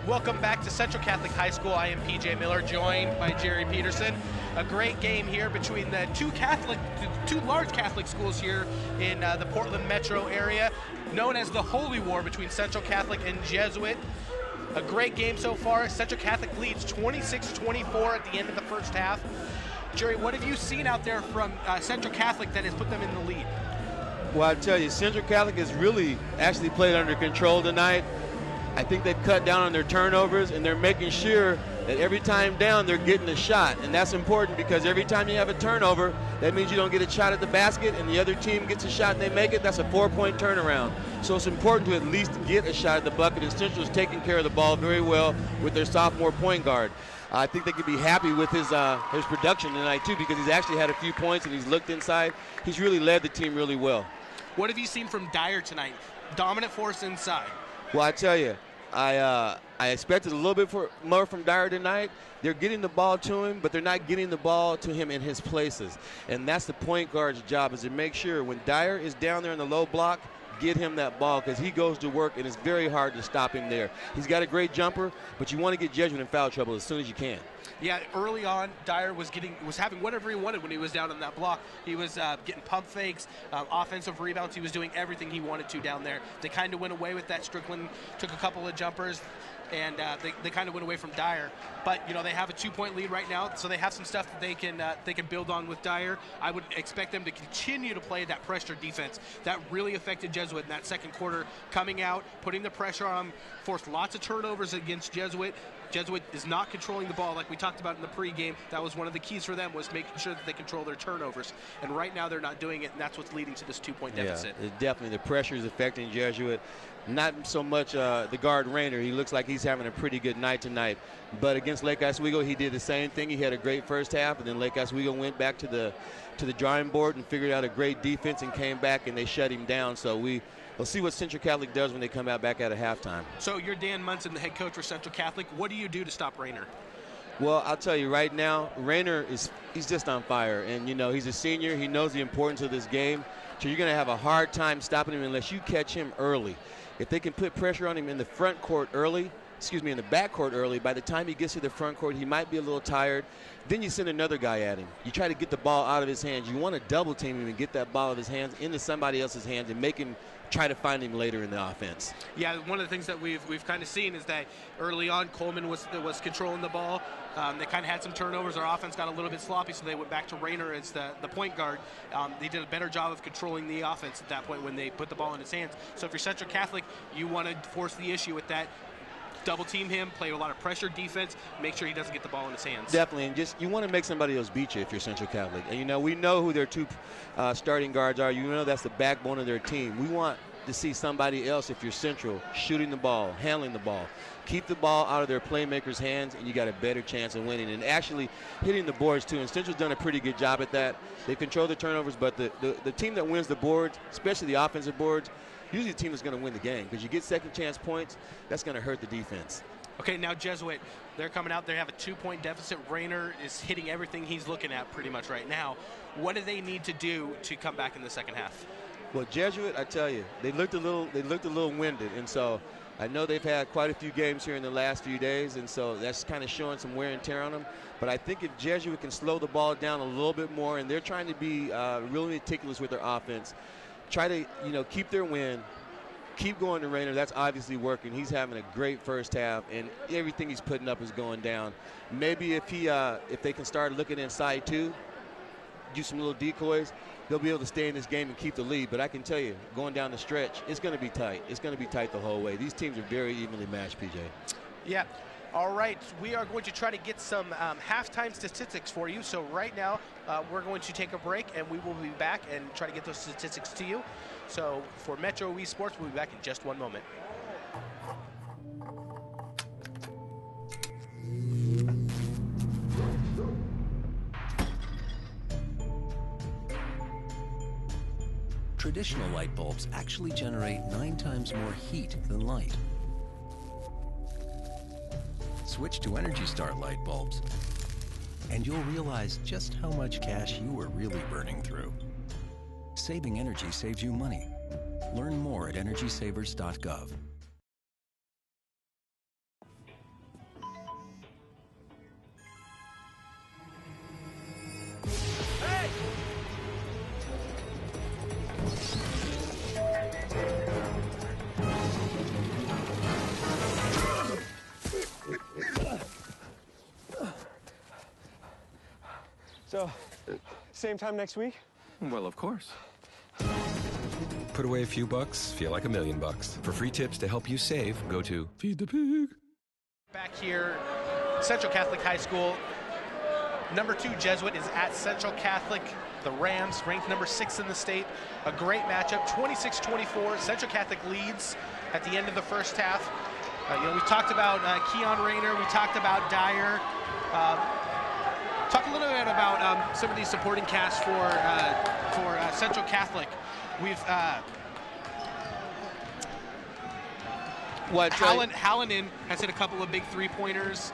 Welcome back to Central Catholic High School. I am PJ Miller, joined by Jerry Peterson. A great game here between the two large Catholic schools here in the Portland metro area, known as the Holy War between Central Catholic and Jesuit. A great game so far. Central Catholic leads 26-24 at the end of the first half. Jerry, what have you seen out there from Central Catholic that has put them in the lead? Well, I tell you, Central Catholic has really actually played under control tonight. I think they've cut down on their turnovers, and they're making sure that every time down they're getting a shot. And that's important because every time you have a turnover, that means you don't get a shot at the basket and the other team gets a shot and they make it. That's a 4-point turnaround. So it's important to at least get a shot at the bucket, and Central's taking care of the ball very well with their sophomore point guard. I think they could be happy with his production tonight too, because he's actually had a few points and he's looked inside. He's really led the team really well. What have you seen from Dyer tonight? Dominant force inside. Well, I tell you, I expected a little bit more from Dyer tonight. They're getting the ball to him, but they're not getting the ball to him in his places. And that's the point guard's job, is to make sure when Dyer is down there in the low block, get him that ball, because he goes to work and it's very hard to stop him there. He's got a great jumper, but you want to get Jesuit in foul trouble as soon as you can. Yeah, early on, Dyer was having whatever he wanted when he was down on that block. He was getting pump fakes, offensive rebounds. He was doing everything he wanted to down there. They kind of went away with that. Strickland took a couple of jumpers, and they kind of went away from Dyer. But they have a 2-point lead right now, so they have some stuff that they can build on with Dyer. I would expect them to continue to play that pressure defense. That really affected Jesuit in that second quarter, coming out, putting the pressure on them, forced lots of turnovers against Jesuit. Jesuit is not controlling the ball like we talked about in the pregame. That was one of the keys for them, was making sure that they control their turnovers. And right now they're not doing it, and that's what's leading to this 2-point deficit. Yeah, definitely. The pressure is affecting Jesuit. Not so much the guard Rayner. He looks like he's having a pretty good night tonight. But against Lake Oswego, he did the same thing. He had a great first half, and then Lake Oswego went back to the drawing board and figured out a great defense and came back, and they shut him down. So we'll see what Central Catholic does when they come out back out at halftime. So you're Dan Munson, the head coach for Central Catholic. What do you do to stop Rayner? Well, I'll tell you right now, Rayner he's just on fire. And, he's a senior. He knows the importance of this game. So you're going to have a hard time stopping him unless you catch him early. If they can put pressure on him in the front court early, in the back court early, by the time he gets to the front court, he might be a little tired. Then you send another guy at him. You try to get the ball out of his hands. You want to double team him and get that ball out of his hands into somebody else's hands and make him try to find him later in the offense. Yeah, one of the things that we've kind of seen is that early on Coleman was controlling the ball. They kind of had some turnovers. Our offense got a little bit sloppy, so they went back to Rayner as the point guard. They did a better job of controlling the offense at that point when they put the ball in his hands. So if you're Central Catholic, you want to force the issue with that. Double team him, play a lot of pressure defense, make sure he doesn't get the ball in his hands. Definitely, and you want to make somebody else beat you if you're Central Catholic. And we know who their two starting guards are. That's the backbone of their team. We want to see somebody else, if you're Central, shooting the ball, handling the ball. Keep the ball out of their playmakers' hands, and you got a better chance of winning. And actually hitting the boards, too. And Central's done a pretty good job at that. They control the turnovers, but the team that wins the boards, especially the offensive boards, usually the team is going to win the game, because you get second chance points, that's going to hurt the defense. Okay, now Jesuit, they're coming out. They have a 2-point deficit. Rayner is hitting everything he's looking at pretty much right now. What do they need to do to come back in the second half? Well, Jesuit, I tell you, they looked a little winded, and so I know they've had quite a few games here in the last few days, and so that's kind of showing some wear and tear on them. But I think if Jesuit can slow the ball down a little bit more, and they're trying to be really meticulous with their offense, try to keep their win, keep going to Rayner. That's obviously working. He's having a great first half, and everything he's putting up is going down. Maybe if they can start looking inside too, do some little decoys, they'll be able to stay in this game and keep the lead. But I can tell you, going down the stretch, it's going to be tight. It's going to be tight the whole way. These teams are very evenly matched, PJ. Yeah. All right, we are going to try to get some halftime statistics for you. So right now, we're going to take a break, and we will be back and try to get those statistics to you. So for MetroEast Sports, we'll be back in just one moment. Traditional light bulbs actually generate 9 times more heat than light. Switch to Energy Star light bulbs and you'll realize just how much cash you were really burning through. Saving energy saves you money. Learn more at EnergySavers.gov. So, same time next week? Well, of course. Put away a few bucks, feel like $1 million. For free tips to help you save, go to Feed the Pig. Back here, Central Catholic High School. Number 2 Jesuit is at Central Catholic. The Rams, ranked number 6 in the state. A great matchup, 26-24. Central Catholic leads at the end of the first half. We talked about Keon Rayner. We talked about Dyer. Talk a little bit about some of these supporting casts for Central Catholic. We've Hallinan has hit a couple of big three-pointers.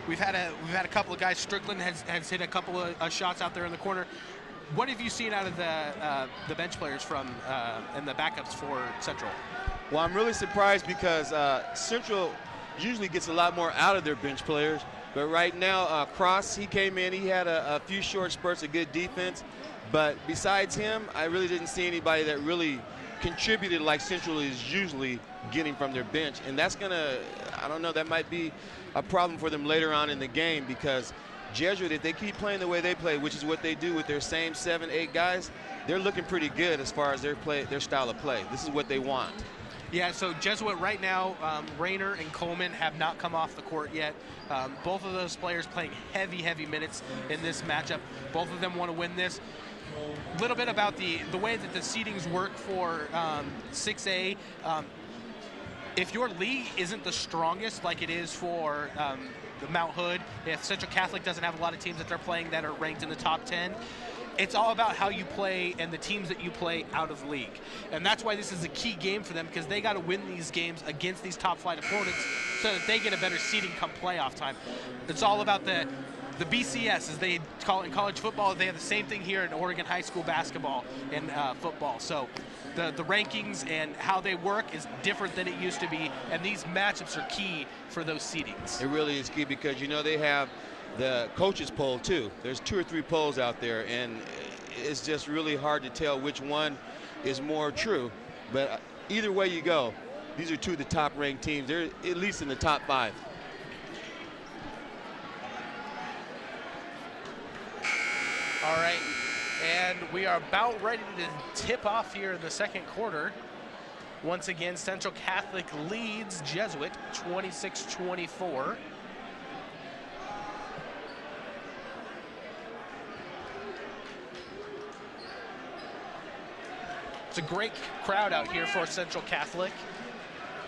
We've had a couple of guys. Strickland has hit a couple of shots out there in the corner. What have you seen out of the bench players from and the backups for Central? Well, I'm really surprised because Central usually gets a lot more out of their bench players. But right now, Cross, he came in. He had a few short spurts of good defense. But besides him, I really didn't see anybody that really contributed like Central is usually getting from their bench. And that's going to, I don't know, that might be a problem for them later on in the game because Jesuit, if they keep playing the way they play, which is what they do with their same 7, 8 guys, they're looking pretty good as far as their style of play. This is what they want. Yeah, so Jesuit right now, Rayner and Coleman have not come off the court yet. Both of those players playing heavy minutes in this matchup. Both of them want to win this. A little bit about the way that the seedings work for 6A. If your league isn't the strongest like it is for the Mount Hood, if Central Catholic doesn't have a lot of teams that they're playing that are ranked in the top 10, it's all about how you play and the teams that you play out of league. And that's why this is a key game for them, because they got to win these games against these top flight opponents so that they get a better seeding come playoff time. It's all about the BCS, as they call it in college football. They have the same thing here in Oregon high school basketball and football. So the rankings and how they work is different than it used to be, and these matchups are key for those seedings. It really is key because, you know, they have the coaches poll too. There's 2 or 3 polls out there, and it's just really hard to tell which one is more true. But either way you go, these are 2 of the top ranked teams. They're at least in the top 5. All right, and we are about ready to tip off here in the second quarter. Once again, Central Catholic leads Jesuit 26-24. It's a great crowd out here for Central Catholic.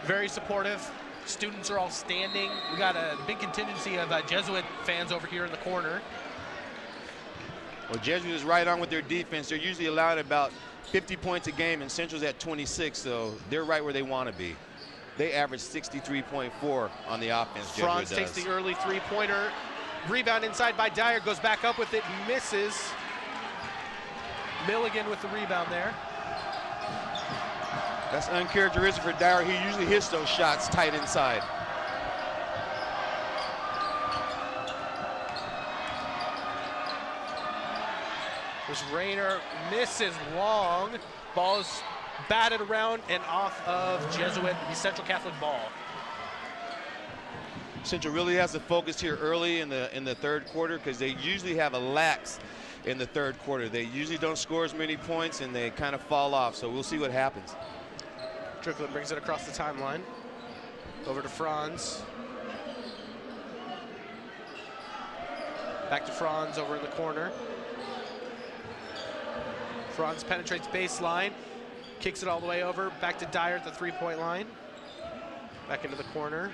Very supportive. Students are all standing. We got a big contingency of Jesuit fans over here in the corner. Well, Jesuit is right on with their defense. They're usually allowing about 50 points a game, and Central's at 26, so they're right where they want to be. They average 63.4 on the offense. Franz takes the early three-pointer. Rebound inside by Dyer, goes back up with it, misses. Milligan with the rebound there. That's uncharacteristic for Dyer. He usually hits those shots tight inside. This Rayner misses long. Ball is batted around and off of Jesuit, the Central Catholic ball. Central really has to focus here early in the third quarter because they usually have a lax in the third quarter. They usually don't score as many points and they kind of fall off. So we'll see what happens. Strickland brings it across the timeline. Over to Franz. Back to Franz over in the corner. Franz penetrates baseline, kicks it all the way over, back to Dyer at the three-point line. Back into the corner.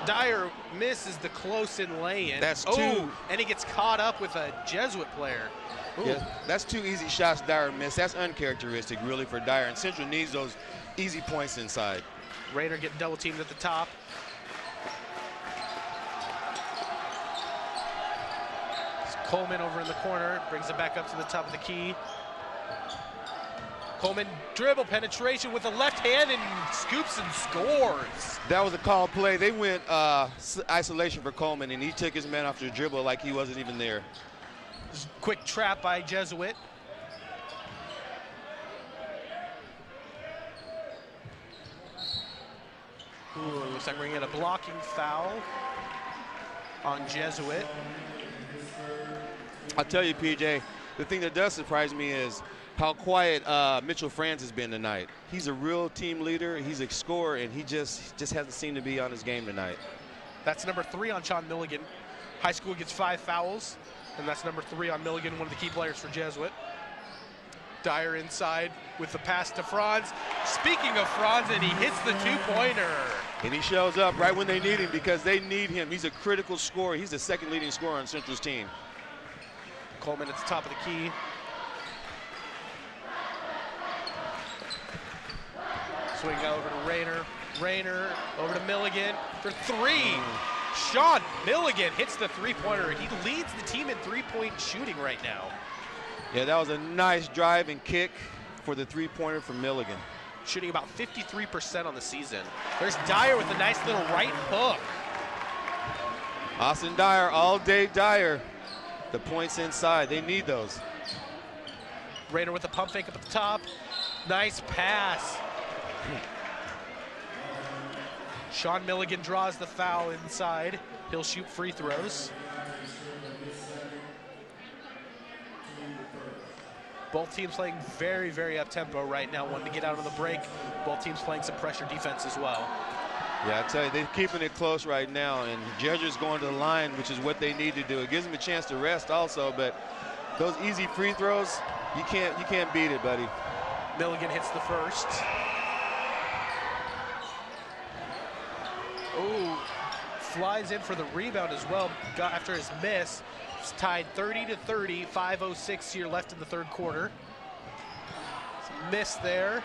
Dyer misses the close-in lay-in. That's 2. And he gets caught up with a Jesuit player. Yeah, that's 2 easy shots Dyer missed. That's uncharacteristic, really, for Dyer. And Central needs those easy points inside. Rayner getting double teamed at the top. Coleman over in the corner, brings it back up to the top of the key. Coleman dribble penetration with the left hand and scoops and scores. That was a call play. They went isolation for Coleman, and he took his man off the dribble like he wasn't even there. Quick trap by Jesuit. Ooh, looks like we're gonna get a blocking foul on Jesuit. I'll tell you, PJ, the thing that does surprise me is how quiet Mitchell Franz has been tonight. He's a real team leader. He's a scorer, and he just hasn't seemed to be on his game tonight. That's number 3 on Sean Milligan. High school gets 5 fouls, and that's number 3 on Milligan, one of the key players for Jesuit. Dyer inside with the pass to Franz. Speaking of Franz, and he hits the 2-pointer. And he shows up right when they need him because they need him. He's a critical scorer. He's the second leading scorer on Central's team. Coleman at the top of the key. Swing over to Rayner. Rayner over to Milligan for 3. Sean Milligan hits the 3-pointer. He leads the team in 3-point shooting right now. Yeah, that was a nice drive and kick for the 3-pointer from Milligan. Shooting about 53% on the season. There's Dyer with a nice little right hook. Austin Dyer, all day Dyer. The points inside, they need those. Rayner with a pump fake up at the top. Nice pass. Sean Milligan draws the foul inside. He'll shoot free throws. Both teams playing very, very up-tempo right now, wanting to get out on the break. Both teams playing some pressure defense as well. Yeah, I tell you, they're keeping it close right now, and Jesuit's going to the line, which is what they need to do. It gives them a chance to rest also, but those easy free throws, you can't beat it, buddy. Milligan hits the first. Ooh, flies in for the rebound as well. Got after his miss. It's tied 30-30, 5:06 here left in the third quarter. Some miss there.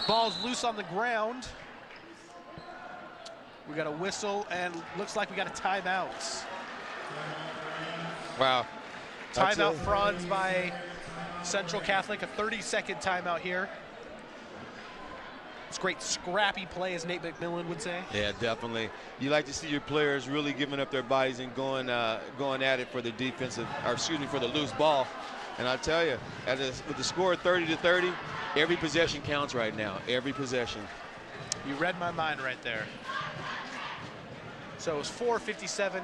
Ball's loose on the ground. We got a whistle, and looks like we got a timeout. Wow. Timeout Franz by Central Catholic, a 30-second timeout here. It's great scrappy play, as Nate McMillan would say. Yeah, definitely. You like to see your players really giving up their bodies and going at it for the defensive, or excuse me, for the loose ball. And I tell you, with the score 30-30, every possession counts right now. Every possession. You read my mind right there. So it's 4:57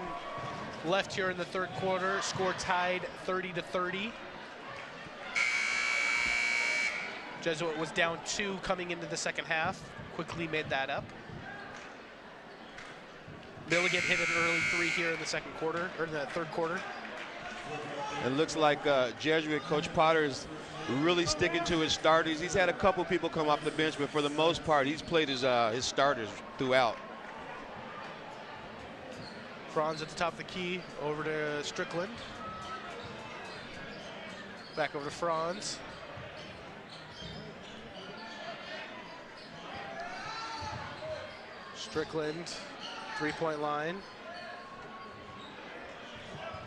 left here in the third quarter. Score tied 30-30. Jesuit was down 2 coming into the second half. Quickly made that up. Milligan hit an early 3 here in the second quarter, or in the third quarter. It looks like Jesuit Coach Potter's really sticking to his starters. He's had a couple people come off the bench, but for the most part, he's played his starters throughout. Franz at the top of the key, over to Strickland. Back over to Franz. Strickland, 3-point line.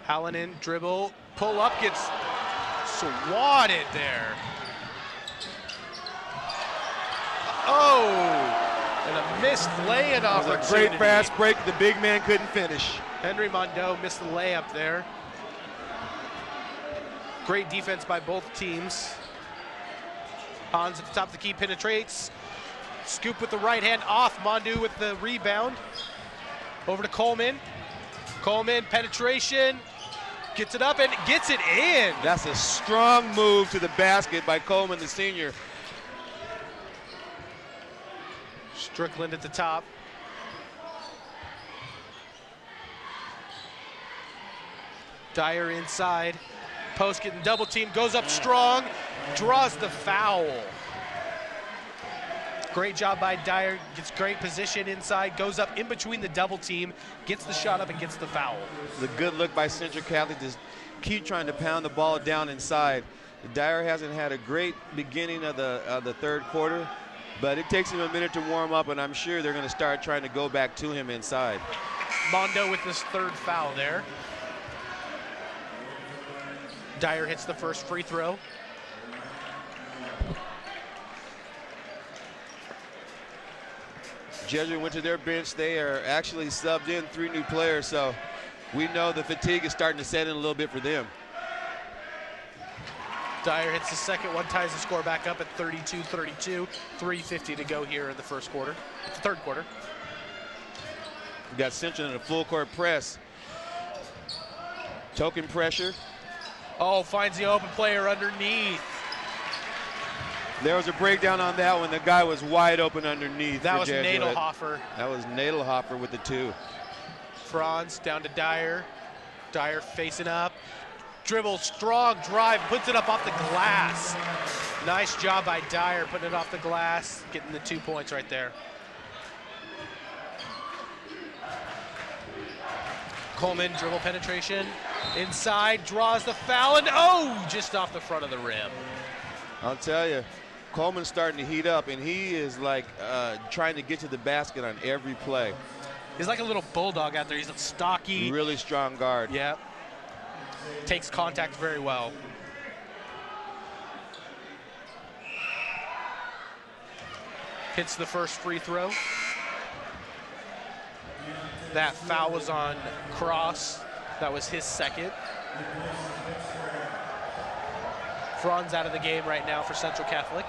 Hallinan, dribble, pull up, gets swatted there. Oh, and a missed lay-in opportunity. It was a great fast break, the big man couldn't finish. Henry Mondeau missed the layup there. Great defense by both teams. Hans at the top of the key penetrates. Scoop with the right hand off. Mondeau with the rebound. Over to Coleman. Coleman, penetration. Gets it up and gets it in. That's a strong move to the basket by Coleman, the senior. Strickland at the top. Dyer inside. Post getting double teamed, goes up strong, draws the foul. Great job by Dyer, gets great position inside, goes up in between the double team, gets the shot up and gets the foul. The good look by Central Catholic to keep trying to pound the ball down inside. Dyer hasn't had a great beginning of the third quarter, but it takes him a minute to warm up, and I'm sure they're going to start trying to go back to him inside. Mondo with his third foul there. Dyer hits the first free throw. Jesuit went to their bench. They are actually subbed in 3 new players, so we know the fatigue is starting to set in a little bit for them. Dyer hits the second one, ties the score back up at 32-32. 3:50 to go here in the third quarter. We got Central in a full court press. Token pressure. Oh, finds the open player underneath. There was a breakdown on that one. The guy was wide open underneath. That was Nadelhofer. That was Nadelhofer with the 2. Franz down to Dyer. Dyer facing up. Dribble, strong drive, puts it up off the glass. Nice job by Dyer putting it off the glass, getting the 2 points right there. Coleman, dribble penetration, inside, draws the foul, and oh, just off the front of the rim. I'll tell you, Coleman's starting to heat up, and he is like trying to get to the basket on every play. He's like a little bulldog out there. He's a stocky. Really strong guard. Yeah. Takes contact very well. Hits the first free throw. That foul was on Cross. That was his second. Franz out of the game right now for Central Catholic.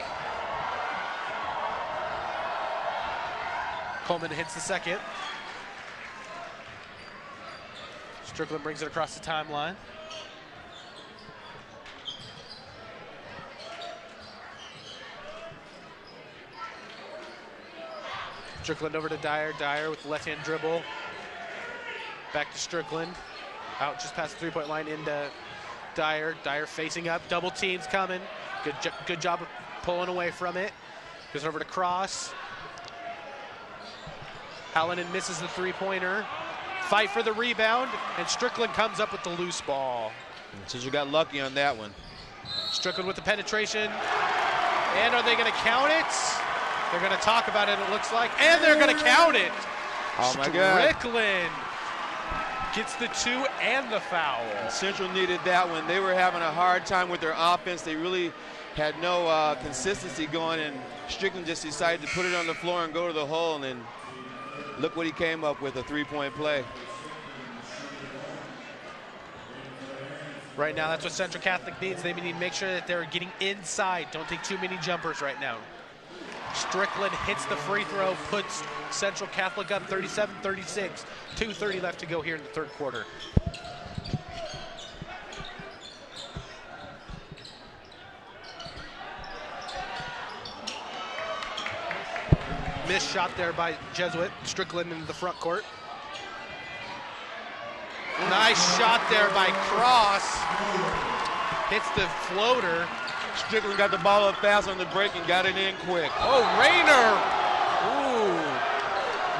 Coleman hits the second. Strickland brings it across the timeline. Strickland over to Dyer. Dyer with the left-hand dribble. Back to Strickland. Out just past the three-point line into Dyer. Dyer facing up. Double teams coming. Good job of pulling away from it. Goes over to Cross. Hallinan misses the three-pointer. Fight for the rebound, and Strickland comes up with the loose ball. Since got lucky on that one. Strickland with the penetration. And are they going to count it? They're going to talk about it, it looks like. And they're going to count it. Oh, my God. Strickland gets the 2 and the foul. Central needed that one. They were having a hard time with their offense. They really had no consistency going, and Strickland just decided to put it on the floor and go to the hole, and then look what he came up with, a three-point play. Right now, that's what Central Catholic needs. They need to make sure that they're getting inside. Don't take too many jumpers right now. Strickland hits the free throw, puts Central Catholic up 37-36. 2:30 left to go here in the third quarter. Missed shot there by Jesuit. Strickland into the front court. Nice shot there by Cross. Hits the floater. Strickland got the ball up fast on the break and got it in quick. Oh, Rayner. Ooh.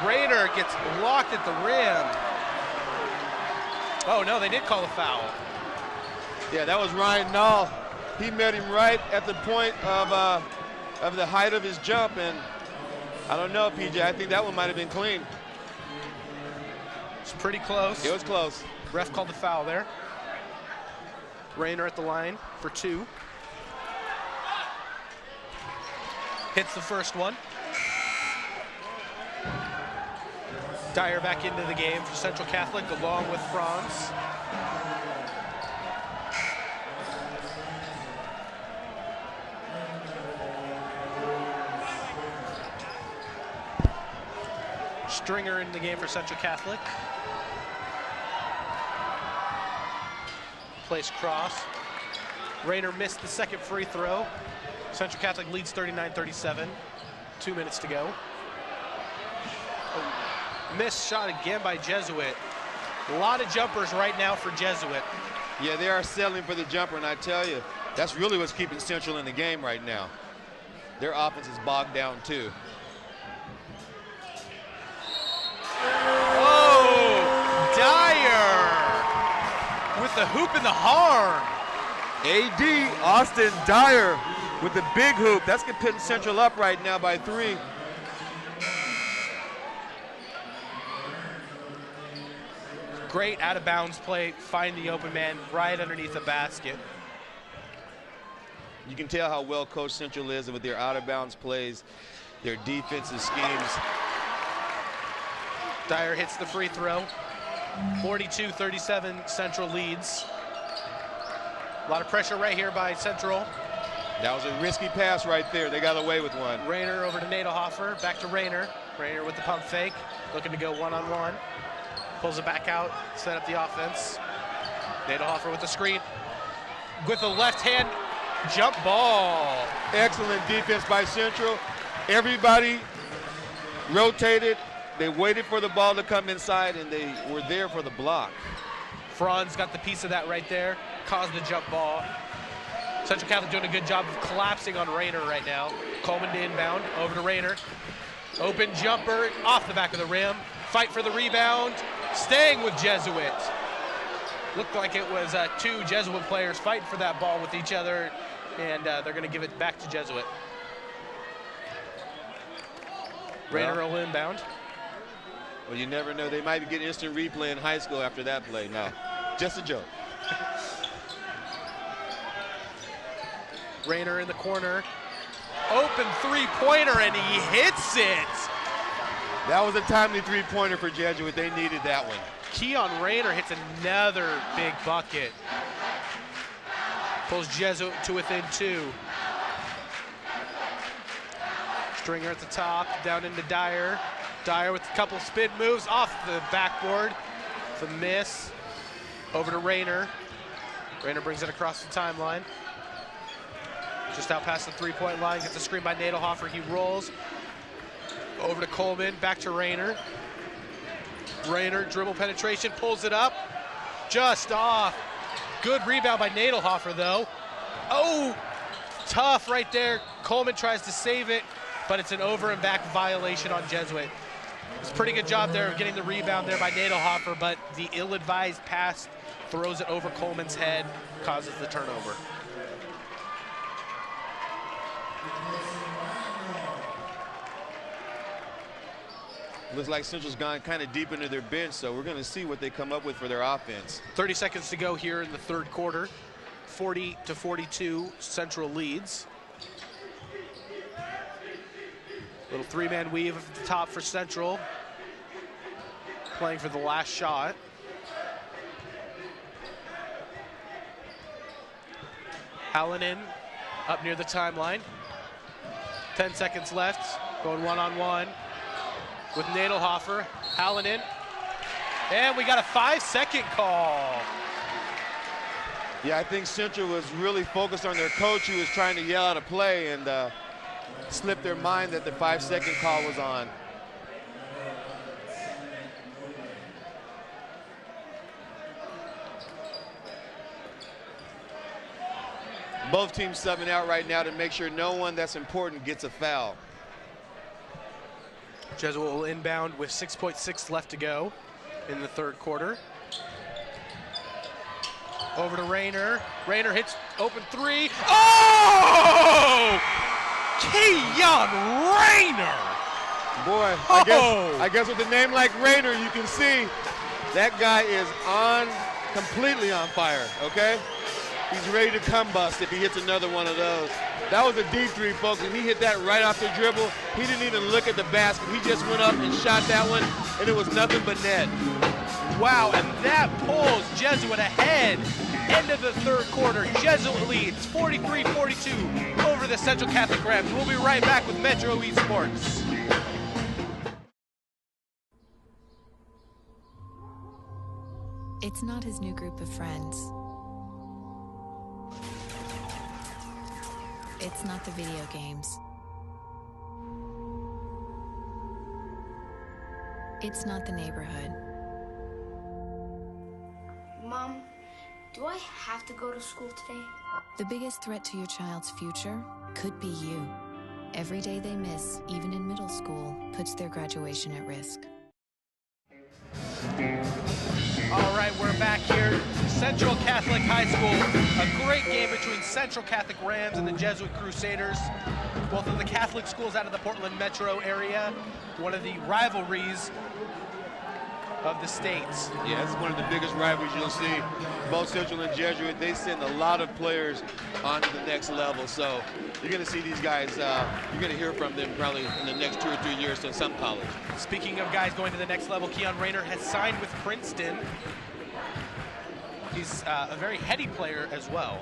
Rayner gets blocked at the rim. Oh, no, they did call a foul. Yeah, that was Ryan Nall. He met him right at the point of the height of his jump, and I don't know, PJ. I think that one might have been clean. It's pretty close. It was close. Ref called the foul there. Rayner at the line for 2. Hits the first one. Dyer back into the game for Central Catholic along with Franz. Stringer in the game for Central Catholic. Place Cross. Rayner missed the second free throw. Central Catholic leads 39-37. 2 minutes to go. Oh, missed shot again by Jesuit. A lot of jumpers right now for Jesuit. Yeah, they are settling for the jumper, and I tell you, that's really what's keeping Central in the game right now. Their offense is bogged down too. Oh, Dyer with the hoop and the harm. AD, Austin Dyer with the big hoop. That's putting Central up right now by 3. Great out-of-bounds play, find the open man right underneath the basket. You can tell how well coached Central is with their out-of-bounds plays, their defensive schemes. Dyer hits the free throw. 42-37, Central leads. A lot of pressure right here by Central. That was a risky pass right there. They got away with one. Rayner over to Nadelhofer, back to Rayner. Rayner with the pump fake, looking to go one-on-one. Pulls it back out, set up the offense. Nadelhofer with the screen. With the left hand, jump ball. Excellent defense by Central. Everybody rotated. They waited for the ball to come inside, and they were there for the block. Franz got the piece of that right there, caused the jump ball. Central Catholic doing a good job of collapsing on Rayner right now. Coleman to inbound, over to Rayner. Open jumper, off the back of the rim. Fight for the rebound, staying with Jesuit. Looked like it was 2 Jesuit players fighting for that ball with each other, and they're going to give it back to Jesuit. Rayner will inbound. Well, you never know. They might get instant replay in high school after that play. No, just a joke. Rayner in the corner. Open three-pointer, and he hits it. That was a timely three-pointer for Jesuit. They needed that one. Keon Rayner hits another big bucket. Pulls Jesuit to within 2. Stringer at the top, down into Dyer. Dyer with a couple spin moves off the backboard. It's a miss. Over to Rayner. Rayner brings it across the timeline. Just out past the three-point line, gets a screen by Nadelhofer. He rolls. Over to Coleman, back to Rayner. Rayner, dribble penetration, pulls it up. Just off. Good rebound by Nadelhofer, though. Oh, tough right there. Coleman tries to save it, but it's an over and back violation on Jesuit. It's a pretty good job there of getting the rebound there by Nadelhofer, but the ill-advised pass throws it over Coleman's head, causes the turnover. Looks like Central's gone kind of deep into their bench, so we're going to see what they come up with for their offense. 30 seconds to go here in the third quarter. 40-42, Central leads. Little three-man weave at the top for Central. Playing for the last shot. Hallinan up near the timeline. 10 seconds left, going one-on-one with Nadelhofer. Hallinan, and we got a 5-second call. Yeah, I think Central was really focused on their coach, who was trying to yell out a play, and slipped their mind that the 5-second call was on. Both teams subbing out right now to make sure no one that's important gets a foul. Jesuit will inbound with 6.6 left to go in the third quarter. Over to Rayner. Rayner hits open three. Oh! Keon Rayner! Boy, I guess with a name like Rayner, you can see that guy is completely on fire, okay? He's ready to combust if he hits another one of those. That was a deep three, folks, and he hit that right off the dribble. He didn't even look at the basket. He just went up and shot that one, and it was nothing but net. Wow, and that pulls Jesuit ahead. End of the third quarter, Jesuit leads 43-42 over the Central Catholic Rams. We'll be right back with MetroEast Sports. It's not his new group of friends. It's not the video games. It's not the neighborhood. Mom, do I have to go to school today? The biggest threat to your child's future could be you. Every day they miss, even in middle school, puts their graduation at risk. All right, we're back here. Central Catholic High School. A great game between Central Catholic Rams and the Jesuit Crusaders. Both of the Catholic schools out of the Portland metro area. One of the rivalries of the states. Yeah, it's one of the biggest rivalries you'll see. Both Central and Jesuit, they send a lot of players on to the next level. So you're going to see these guys, you're going to hear from them probably in the next 2 or 3 years in some college. Speaking of guys going to the next level, Keon Rayner has signed with Princeton. He's a very heady player as well.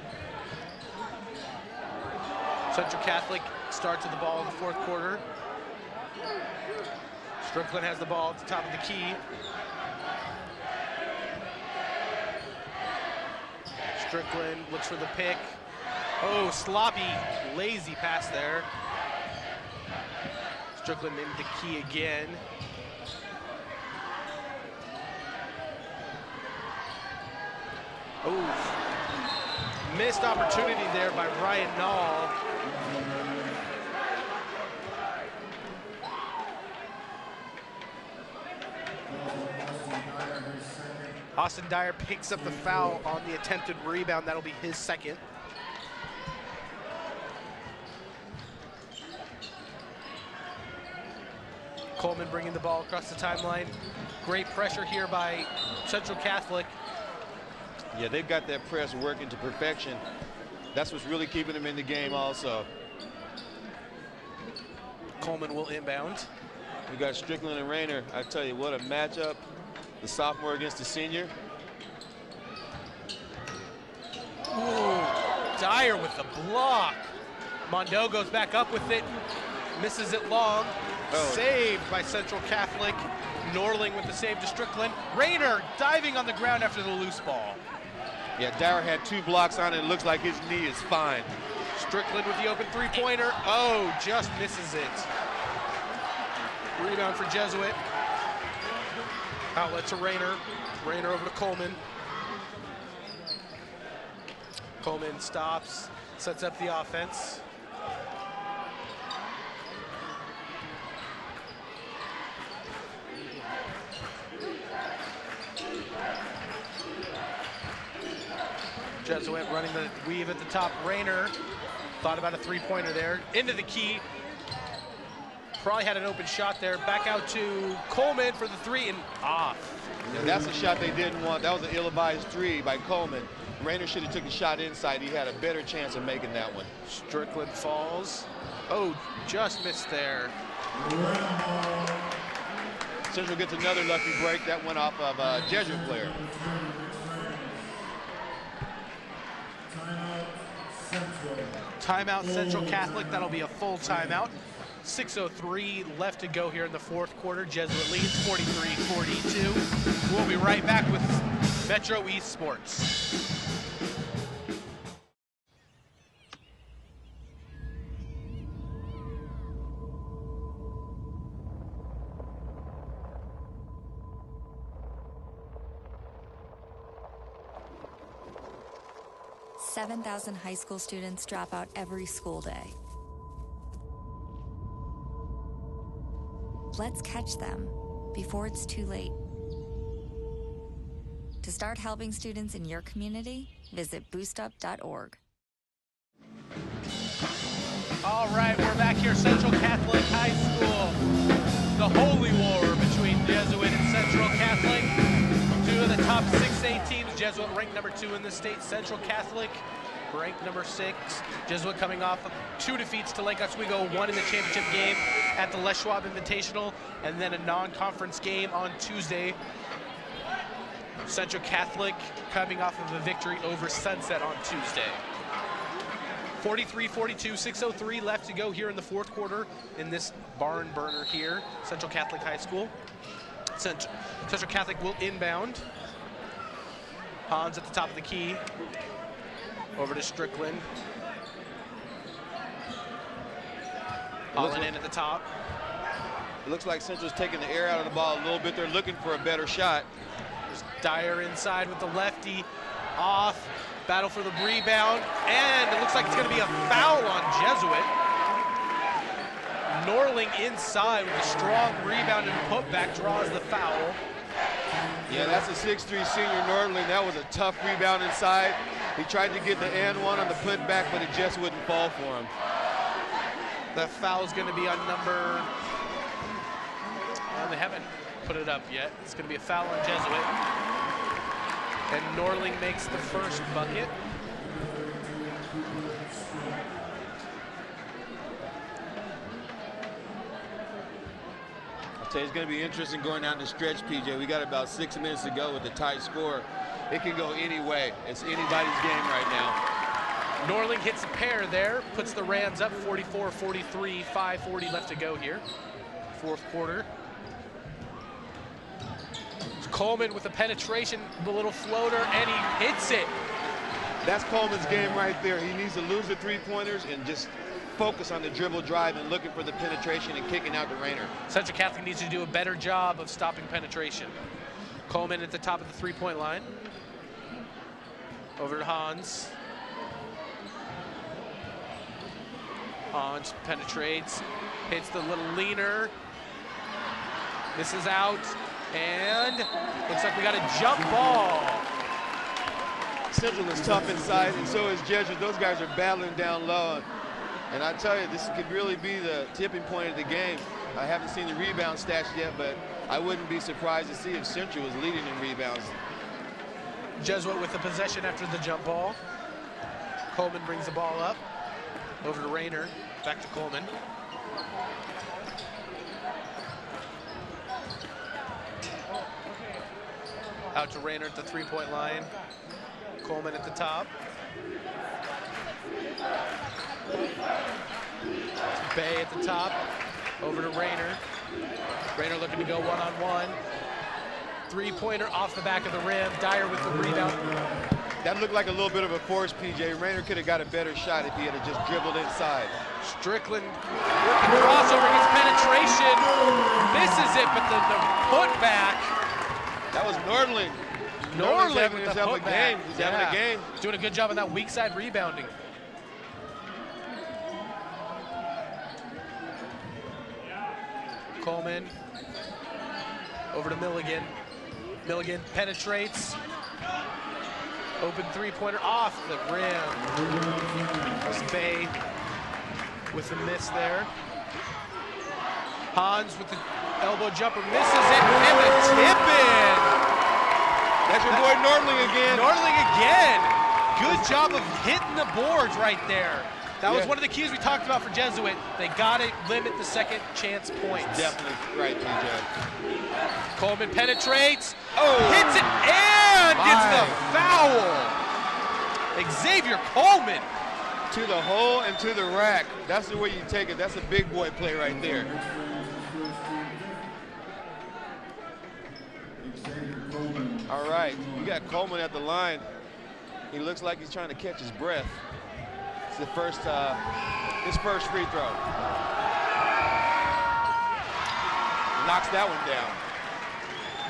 Central Catholic starts with the ball in the fourth quarter. Strickland has the ball at the top of the key. Strickland looks for the pick. Oh, sloppy, lazy pass there. Strickland into the key again. Oh, missed opportunity there by Ryan Nall. Austin Dyer picks up the foul on the attempted rebound. That'll be his second. Coleman bringing the ball across the timeline. Great pressure here by Central Catholic. Yeah, they've got that press working to perfection. That's what's really keeping them in the game also. Coleman will inbound. We got Strickland and Rayner. I tell you what, a matchup. The sophomore against the senior. Ooh, Dyer with the block. Mondo goes back up with it, misses it long. Oh. Saved by Central Catholic. Norling with the save to Strickland. Rayner diving on the ground after the loose ball. Yeah, Dyer had 2 blocks on it. It looks like his knee is fine. Strickland with the open three-pointer. Oh, just misses it. Rebound for Jesuit. Outlet to Rayner. Rayner over to Coleman. Coleman stops, sets up the offense. Jesuit running the weave at the top. Rayner thought about a three-pointer there. Into the key. Probably had an open shot there. Back out to Coleman for the three and off. Yeah, that's a shot they didn't want. That was an ill-advised three by Coleman. Rayner should have took the shot inside. He had a better chance of making that one. Strickland falls. Oh, just missed there. Central gets another lucky break. That went off of a Jesuit player. Timeout Central Catholic. That'll be a full timeout. 6:03 left to go here in the fourth quarter. Jesuit leads 43-42. We'll be right back with Metro East Sports. $7,000 high school students drop out every school day. Let's catch them before it's too late. To start helping students in your community, visit boostup.org. All right, we're back here, Central Catholic High School. The holy war between Jesuit and Central Catholic. Two of the top 6A teams. Jesuit ranked number 2 in the state. Central Catholic ranked number 6. Jesuit coming off of 2 defeats to Lake Oswego, 1 in the championship game at the Les Schwab Invitational, and then a non-conference game on Tuesday. Central Catholic coming off of a victory over Sunset on Tuesday. 43-42, 6:03 left to go here in the fourth quarter in this barn burner here, Central Catholic High School. Central Catholic will inbound. Hans at the top of the key. Over to Strickland. Holland in at the top. It looks like Central's taking the air out of the ball a little bit. They're looking for a better shot. There's Dyer inside with the lefty. Off. Battle for the rebound. And it looks like it's going to be a foul on Jesuit. Norling inside with a strong rebound and putback draws the foul. Yeah, that's a 6'3" senior Nordling. That was a tough rebound inside. He tried to get the and one on the putback, but it just wouldn't fall for him. The foul is going to be on number, they haven't put it up yet. It's going to be a foul on Jesuit. And Nordling makes the first bucket. I'll tell you, it's going to be interesting going down the stretch, PJ. We got about 6 minutes to go with the tight score. It can go any way. It's anybody's game right now. Nordling hits a pair there, puts the Rams up 44-43, 5:40 left to go here. Fourth quarter. Coleman with the penetration, the little floater, and he hits it. That's Coleman's game right there. He needs to lose the three-pointers and just focus on the dribble drive and looking for the penetration and kicking out to Rayner. Central Catholic needs to do a better job of stopping penetration. Coleman at the top of the three-point line. Over to Hans. Hans penetrates, hits the little leaner. This is out, and looks like we got a jump ball. Central is tough inside, and so is Jesuit. Those guys are battling down low. And I tell you, this could really be the tipping point of the game. I haven't seen the rebound stats yet, but I wouldn't be surprised to see if Central was leading in rebounds. Jesuit with the possession after the jump ball. Coleman brings the ball up. Over to Rayner, back to Coleman. Out to Rayner at the three-point line. Coleman at the top. Bay at the top. Over to Rayner. Rayner looking to go one-on-one. Three-pointer off the back of the rim. Dyer with the rebound. That looked like a little bit of a force, PJ. Rayner could have got a better shot if he had just dribbled inside. Strickland working crossover, gets penetration. Misses it, but the putback. That was Nordling. Nordling with the putback. He's having a game. Doing a good job on that weak side rebounding. Coleman. Over to Milligan. Milligan penetrates. Open three-pointer off the rim. There's Bay with the miss there. Hans with the elbow jumper, misses it, and the tip-in. That's your boy Nordling again. Nordling again. Good job of hitting the boards right there. That was one of the keys we talked about for Jesuit. They got to limit the second chance points. Definitely right, PJ. Coleman penetrates, hits it, and gets the foul. Xavier Coleman. To the hole and to the rack. That's the way you take it. That's a big boy play right there. All right, you got Coleman at the line. He looks like he's trying to catch his breath. It's the first, his first free throw. Knocks that one down.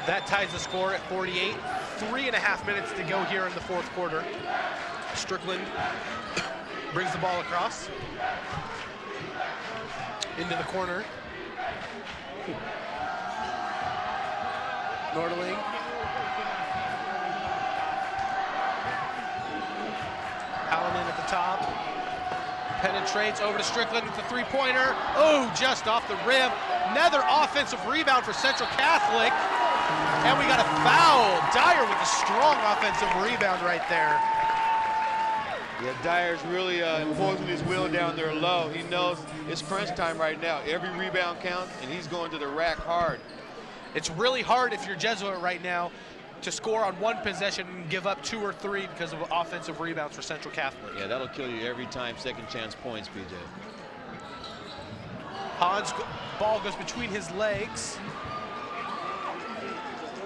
That ties the score at 48. 3.5 minutes to go here in the fourth quarter. Strickland brings the ball across. Into the corner. Nordling. Hallinan at the top. Penetrates over to Strickland with the three-pointer. Oh, just off the rim. Another offensive rebound for Central Catholic. And we got a foul. Dyer with a strong offensive rebound right there. Yeah, Dyer's really imposing his will down there low. He knows it's crunch time right now. Every rebound counts, and he's going to the rack hard. It's really hard if you're Jesuit right now to score on one possession and give up 2 or 3 because of offensive rebounds for Central Catholic. Yeah, that'll kill you every time. Second chance points, PJ. Hans' ball goes between his legs.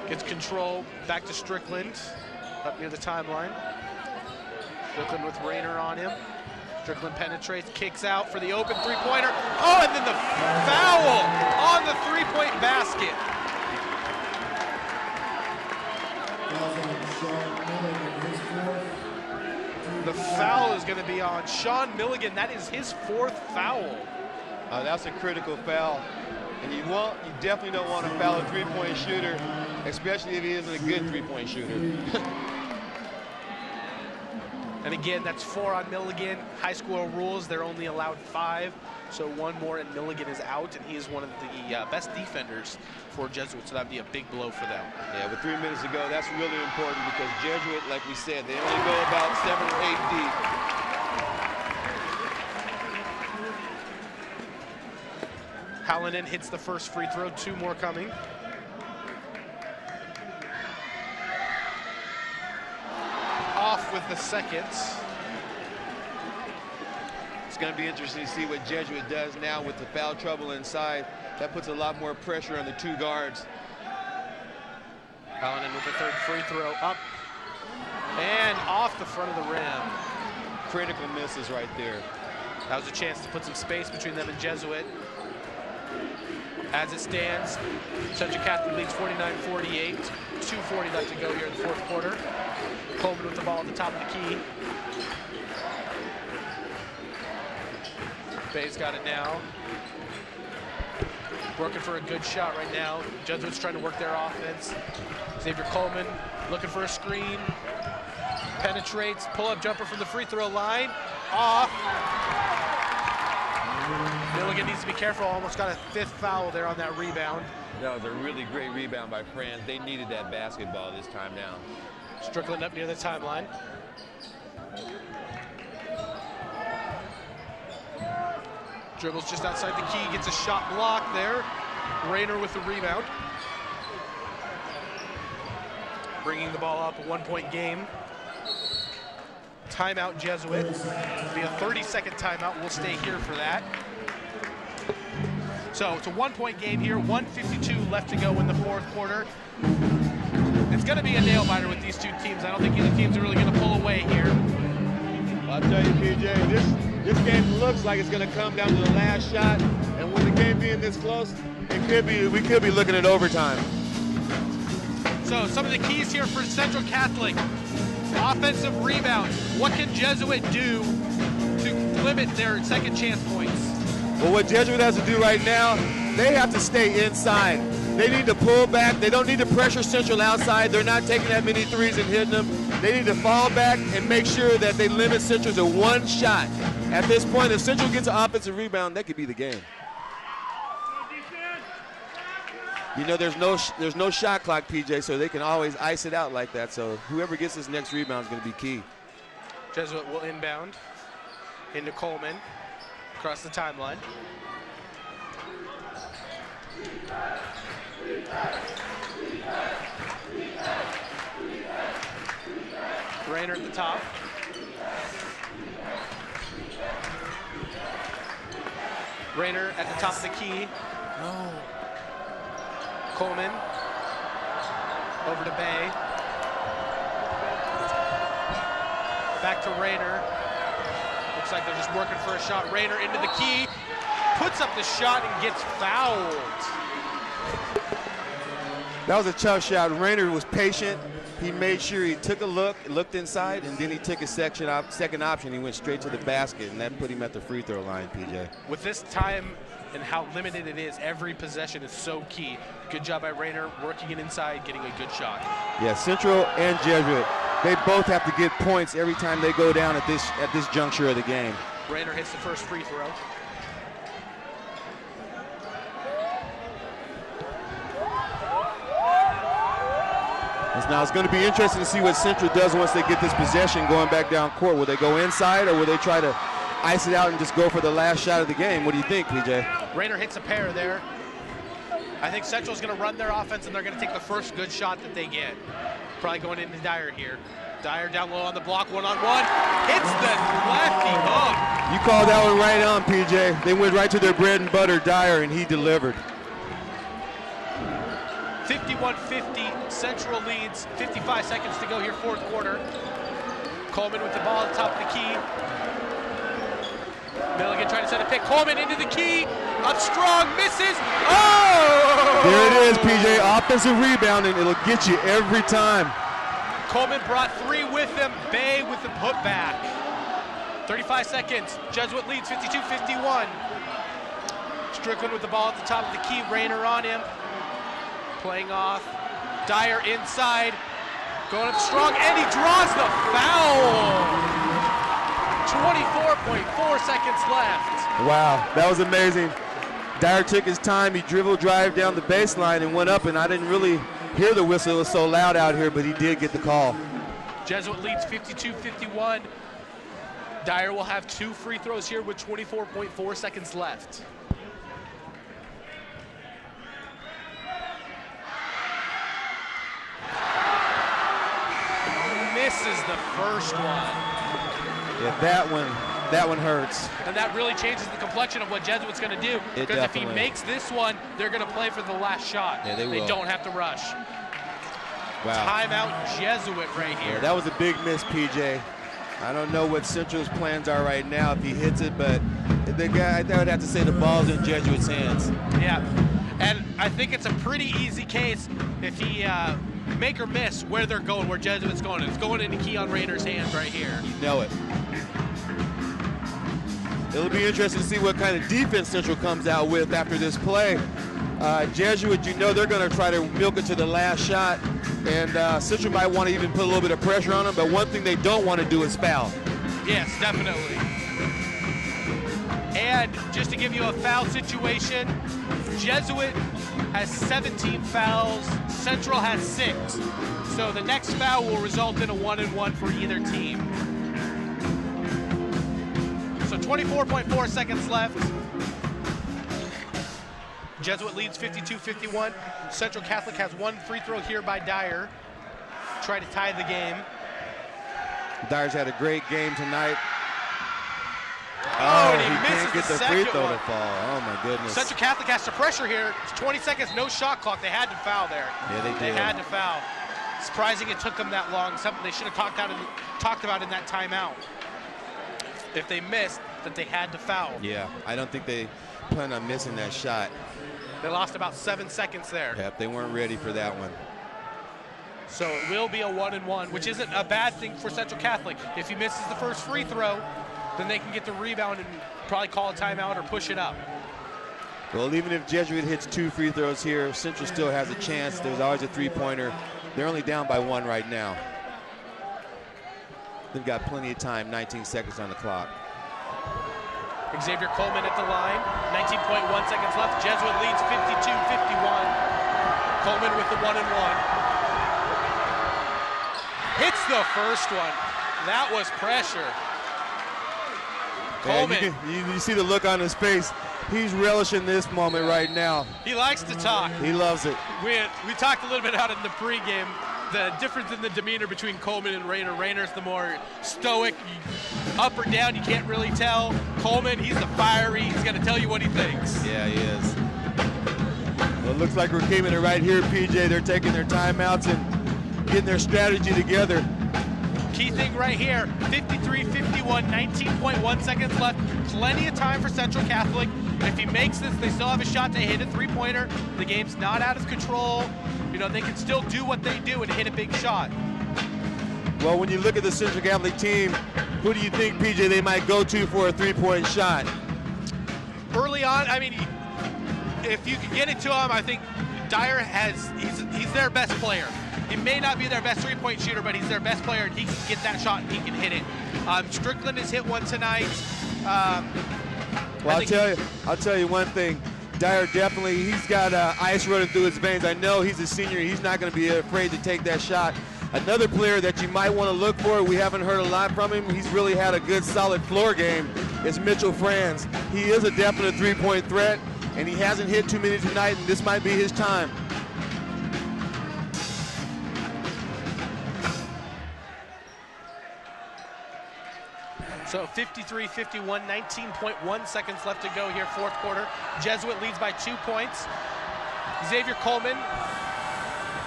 Gets control, back to Strickland, up near the timeline. Strickland with Rayner on him. Strickland penetrates, kicks out for the open three-pointer. Oh, and then the foul on the three-point basket. The foul is going to be on Sean Milligan. That is his 4th foul. That's a critical foul. And you definitely don't want to foul a three-point shooter, especially if he isn't a good three-point shooter. And again, that's 4 on Milligan. High school rules, they're only allowed 5. So 1 more and Milligan is out, and he is one of the best defenders for Jesuit, so that'd be a big blow for them. Yeah, with 3 minutes to go, that's really important because Jesuit, like we said, they only go about 7 or 8 deep. Hallinan hits the first free throw, 2 more coming. Off with the second. It's going to be interesting to see what Jesuit does now with the foul trouble inside. That puts a lot more pressure on the 2 guards. Hallinan with the 3rd free throw, up and off the front of the rim. Critical misses right there. That was a chance to put some space between them and Jesuit. As it stands, Central Catholic leads 49-48. 2:40 left to go here in the 4th quarter. Coleman with the ball at the top of the key. Bay's got it now. Working for a good shot right now. Jesuit's trying to work their offense. Xavier Coleman looking for a screen. Penetrates, pull-up jumper from the free throw line. Off. Milligan needs to be careful. Almost got a 5th foul there on that rebound. That was a really great rebound by Franz. They needed that basketball this time now. Strickland up near the timeline. Dribbles just outside the key, gets a shot blocked there. Rayner with the rebound. Bringing the ball up, a 1-point game. Timeout, Jesuit. It'll be a 30-second timeout. We'll stay here for that. So it's a 1-point game here, 1:52 left to go in the 4th quarter. It's going to be a nail-biter with these 2 teams. I don't think either teams are really going to pull away here. I'll tell you, PJ, this game looks like it's going to come down to the last shot, and with the game being this close, we could be looking at overtime. So some of the keys here for Central Catholic. Offensive rebound. What can Jesuit do to limit their second chance points? Well, what Jesuit has to do right now, they have to stay inside. They need to pull back. They don't need to pressure Central outside. They're not taking that many threes and hitting them. They need to fall back and make sure that they limit Central to 1 shot. At this point, if Central gets an offensive rebound, that could be the game. You know, there's no shot clock, PJ, so they can always ice it out like that. So whoever gets this next rebound is going to be key. Jesuit will inbound into Coleman across the timeline. Rayner at the top. Rayner at the top of the key. No. Coleman over to Bay. Back to Rayner. Looks like they're just working for a shot. Rayner into the key, puts up the shot and gets fouled. That was a tough shot. Rayner was patient. He made sure he took a look, looked inside, and then he took his second option. He went straight to the basket, and that put him at the free throw line, PJ. With this time and how limited it is, every possession is so key. Good job by Rayner, working it inside, getting a good shot. Yeah, Central and Jesuit, they both have to get points every time they go down at this juncture of the game. Rayner hits the first free throw. Now it's going to be interesting to see what Central does once they get this possession going back down court. Will they go inside or will they try to ice it out and just go for the last shot of the game? What do you think, PJ? Rayner hits a pair there. I think Central's going to run their offense and they're going to take the first good shot that they get. Probably going into Dyer here. Dyer down low on the block, one-on-one. Hits the lefty hook. You called that one right on, PJ. They went right to their bread and butter, Dyer, and he delivered. 51-50, Central leads, 55 seconds to go here, 4th quarter. Coleman with the ball at the top of the key. Milligan trying to set a pick. Coleman into the key, up strong, misses. Oh! There it is, PJ, offensive rebound, and it'll get you every time. Coleman brought 3 with him. Bay with the putback. 35 seconds, Jesuit leads 52-51. Strickland with the ball at the top of the key. Rayner on him. Playing off. Dyer inside. Going up strong, and he draws the foul. 24.4 seconds left. Wow, that was amazing. Dyer took his time. He dribble drive down the baseline and went up, and I didn't really hear the whistle. It was so loud out here, but he did get the call. Jesuit leads 52-51. Dyer will have 2 free throws here with 24.4 seconds left. Misses the first one. Yeah, that one hurts. And that really changes the complexion of what Jesuit's going to do. Because if he makes this one, they're going to play for the last shot. Yeah, they will. They don't have to rush. Wow. Timeout Jesuit right here. Yeah, that was a big miss, PJ. I don't know what Central's plans are right now if he hits it, but the guy, I would have to say the ball's in Jesuit's hands. Yeah, and I think it's a pretty easy case if he make or miss where they're going, where Jesuit's going. It's going into Keon Rayner's hands right here. You know it. It'll be interesting to see what kind of defense Central comes out with after this play. Jesuit, you know they're going to try to milk it to the last shot, and Central might want to even put a little bit of pressure on them, but one thing they don't want to do is foul. Yes, definitely. And just to give you a foul situation, Jesuit has 17 fouls, Central has 6. So the next foul will result in a 1-and-1 for either team. So 24.4 seconds left. Jesuit leads 52-51. Central Catholic has 1 free throw here by Dyer. Try to tie the game. Dyer's had a great game tonight. Oh, and he can't get misses the free throw to fall. Oh my goodness. Central Catholic has to pressure here. It's 20 seconds, no shot clock. They had to foul there. Yeah, they did. They had to foul. Surprising it took them that long. Something they should have talked about in that timeout. If they missed, that they had to foul. Yeah, I don't think they plan on missing that shot. They lost about 7 seconds there. Yep, they weren't ready for that one. So it will be a 1-and-1, which isn't a bad thing for Central Catholic. If he misses the first free throw, then they can get the rebound and probably call a timeout or push it up. Well, even if Jesuit hits 2 free throws here, Central still has a chance. There's always a 3-pointer. They're only down by 1 right now. They've got plenty of time, 19 seconds on the clock. Xavier Coleman at the line, 19.1 seconds left. Jesuit leads 52-51. Coleman with the 1-and-1. Hits the first one. That was pressure. Coleman. Yeah, you see the look on his face. He's relishing this moment right now. He likes to talk. He loves it. We talked a little bit out in the pregame. The difference in the demeanor between Coleman and Rayner. Rayner's the more stoic, up or down, you can't really tell. Coleman, he's the fiery, he's gonna tell you what he thinks. Yeah, he is. Well, it looks like we're keeping it right here, PJ. They're taking their timeouts and getting their strategy together. Key thing right here, 53-51, 19.1 seconds left. Plenty of time for Central Catholic. If he makes this, they still have a shot to hit a 3-pointer. The game's not out of control. You know, they can still do what they do and hit a big shot. Well, when you look at the Central Catholic team, who do you think, PJ, they might go to for a 3-point shot? Early on, I mean, if you can get it to him, I think Dyer he's their best player. He may not be their best 3-point shooter, but he's their best player, and he can get that shot and he can hit it. Strickland has hit one tonight. Well, I'll tell you one thing. Dyer definitely, he's got ice running through his veins. I know he's a senior. He's not going to be afraid to take that shot. Another player that you might want to look for, we haven't heard a lot from him. He's really had a good, solid floor game, is Mitchell Franz. He is a definite 3-point threat, and he hasn't hit too many tonight, and this might be his time. So 53-51, 19.1 seconds left to go here, fourth quarter. Jesuit leads by 2 points. Xavier Coleman,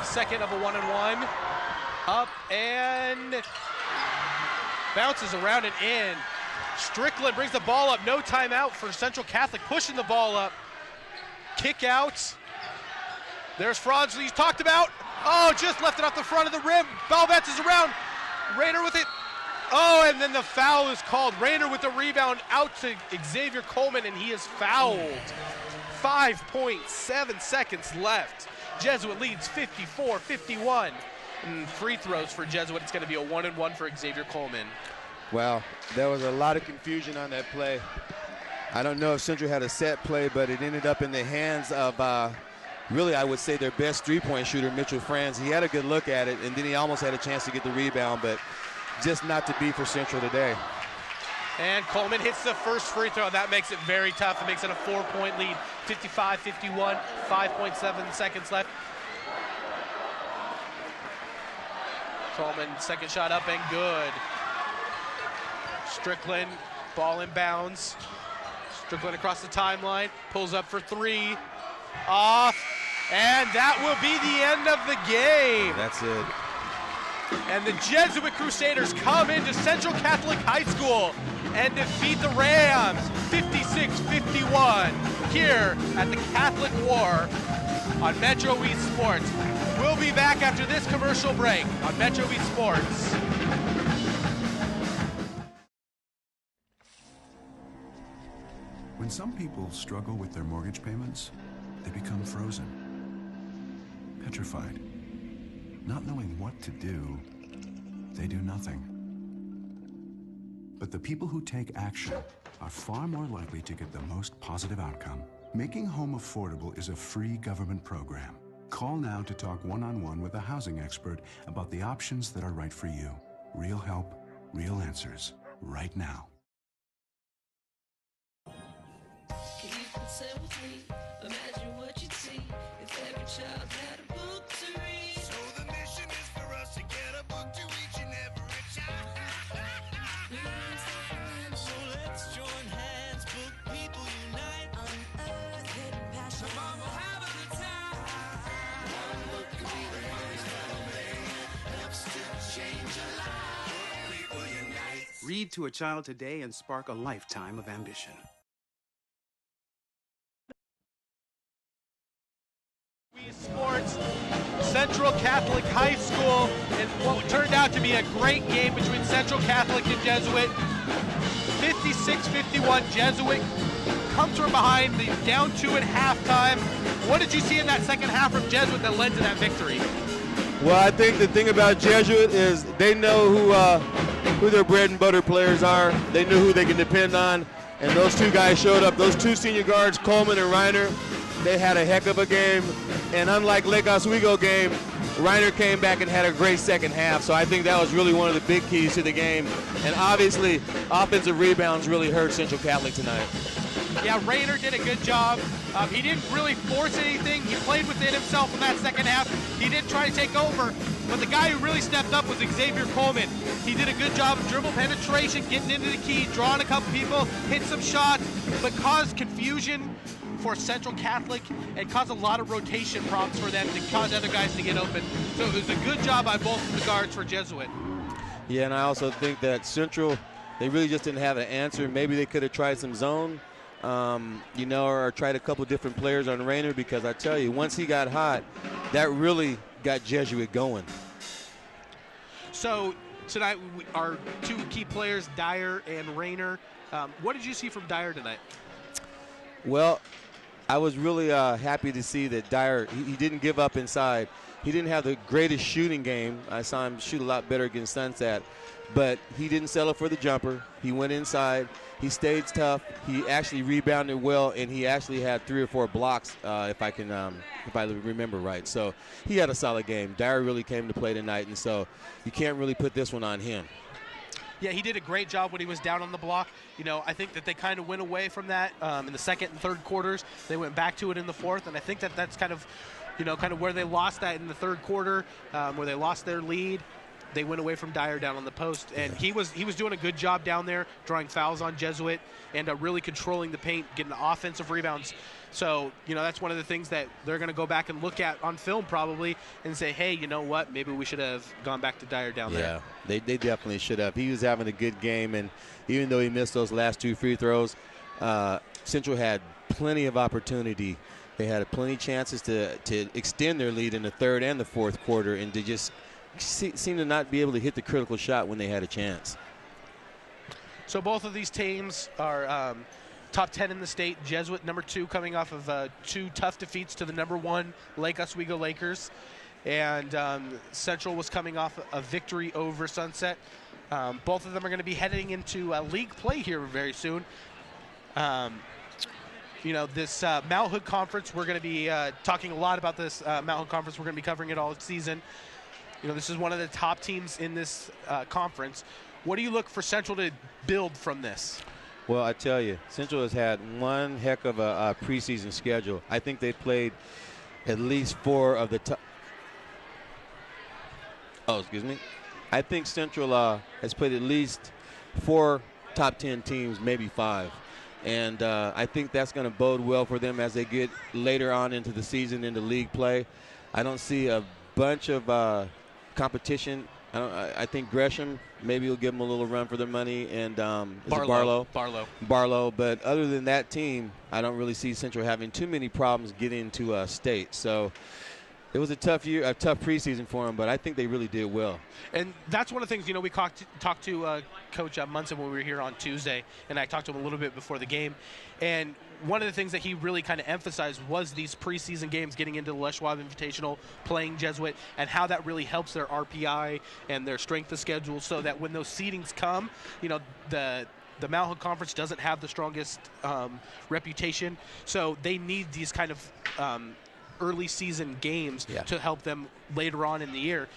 second of a 1-and-1. Up and bounces around and in. Strickland brings the ball up, no timeout for Central Catholic, pushing the ball up. Kick out. There's Franz, he's talked about. Oh, just left it off the front of the rim. Ball bounces around. Rayner with it. Oh, and then the foul is called. Rayner with the rebound out to Xavier Coleman, and he is fouled. 5.7 seconds left. Jesuit leads 54-51. And free throws for Jesuit. It's going to be a 1-and-1 for Xavier Coleman. Well, there was a lot of confusion on that play. I don't know if Central had a set play, but it ended up in the hands of really, I would say, their best three-point shooter, Mitchell Franz. He had a good look at it, and then he almost had a chance to get the rebound, but just not to be for Central today. And Coleman hits the first free throw. That makes it very tough. It makes it a 4-point lead, 55-51, 5.7 seconds left. Coleman, second shot up and good. Strickland, ball in bounds. Strickland across the timeline, pulls up for three. Off, and that will be the end of the game. That's it. And the Jesuit Crusaders come into Central Catholic High School and defeat the Rams 56-51 here at the Catholic War on MetroEast Sports. We'll be back after this commercial break on MetroEast Sports. When some people struggle with their mortgage payments, they become frozen, petrified. Not knowing what to do, they do nothing. But the people who take action are far more likely to get the most positive outcome. Making home affordable is a free government program. Call now to talk one-on-one with a housing expert about the options that are right for you. Real help, real answers, right now. Imagine what you'd see if every child had a book to read. So the mission is for us to get a book to each and every child. So let's join hands, book people unite. Unearth hidden passion. Mama, have a good time. One book can be the ones that'll make helps to change a life. Book people unite. Read to a child today and spark a lifetime of ambition. Sports, Central Catholic High School, and what turned out to be a great game between Central Catholic and Jesuit. 56-51, Jesuit comes from behind, the down 2 at halftime. What did you see in that second half from Jesuit that led to that victory? Well, I think the thing about Jesuit is they know who their bread and butter players are. They know who they can depend on, and those two guys showed up. Those two senior guards, Coleman and Rayner, they had a heck of a game. And unlike Lake Oswego game, Rayner came back and had a great second half. So I think that was really one of the big keys to the game. And obviously, offensive rebounds really hurt Central Catholic tonight. Yeah, Rayner did a good job. He didn't really force anything. He played within himself in that second half. He didn't try to take over. But the guy who really stepped up was Xavier Coleman. He did a good job of dribble penetration, getting into the key, drawing a couple people, hit some shots, but caused confusion for Central Catholic and caused a lot of rotation problems for them to cause other guys to get open. So it was a good job by both of the guards for Jesuit. Yeah, and I also think that Central, they really just didn't have an answer. Maybe they could have tried some zone, or tried a couple different players on Rayner, because I tell you, once he got hot, that really got Jesuit going. So tonight, our two key players, Dyer and Rayner. What did you see from Dyer tonight? Well, I was really happy to see that Dyer, he didn't give up inside. He didn't have the greatest shooting game. I saw him shoot a lot better against Sunset, but he didn't settle for the jumper. He went inside. He stayed tough. He actually rebounded well, and he actually had 3 or 4 blocks, if I remember right. So he had a solid game. Dyer really came to play tonight, and so you can't really put this one on him. Yeah, he did a great job when he was down on the block. I think that they kind of went away from that in the second and third quarters. They went back to it in the fourth, and I think that that's kind of where they lost that in the third quarter, where they lost their lead. They went away from Dyer down on the post, and he was doing a good job down there, drawing fouls on Jesuit and really controlling the paint, getting the offensive rebounds. So, that's one of the things that they're going to go back and look at on film probably and say, hey, you know what, maybe we should have gone back to Dyer down there. Yeah, they definitely should have. He was having a good game, and even though he missed those last 2 free throws, Central had plenty of opportunity. They had plenty of chances to extend their lead in the third and the fourth quarter, and to just seem to not be able to hit the critical shot when they had a chance. So both of these teams are top 10 in the state. Jesuit number 2, coming off of 2 tough defeats to the number 1 Lake Oswego Lakers. And Central was coming off a victory over Sunset. Both of them are going to be heading into league play here very soon. You know, this Mount Hood Conference, we're going to be talking a lot about this Mount Hood Conference. We're going to be covering it all season. You know, this is one of the top teams in this conference. What do you look for Central to build from this? Well, I tell you, Central has had one heck of a preseason schedule. I think they played at least 4 of the top. Oh, excuse me. I think Central has played at least 4 top 10 teams, maybe 5. And I think that's going to bode well for them as they get later on into the season, into league play. I don't see a bunch of competition. I think Gresham maybe will give them a little run for their money, and Barlow. But other than that team, I don't really see Central having too many problems getting into state. So it was a tough year, a tough preseason for them, but I think they really did well. And that's one of the things, you know, we talked to Coach Munson when we were here on Tuesday, and I talked to him a little bit before the game. And one of the things that he really kind of emphasized was these preseason games, getting into the Les Schwab Invitational, playing Jesuit, and how that really helps their RPI and their strength of schedule, so that when those seedings come, you know, the Mount Hood Conference doesn't have the strongest reputation, so they need these kind of early season games to help them later on in the year.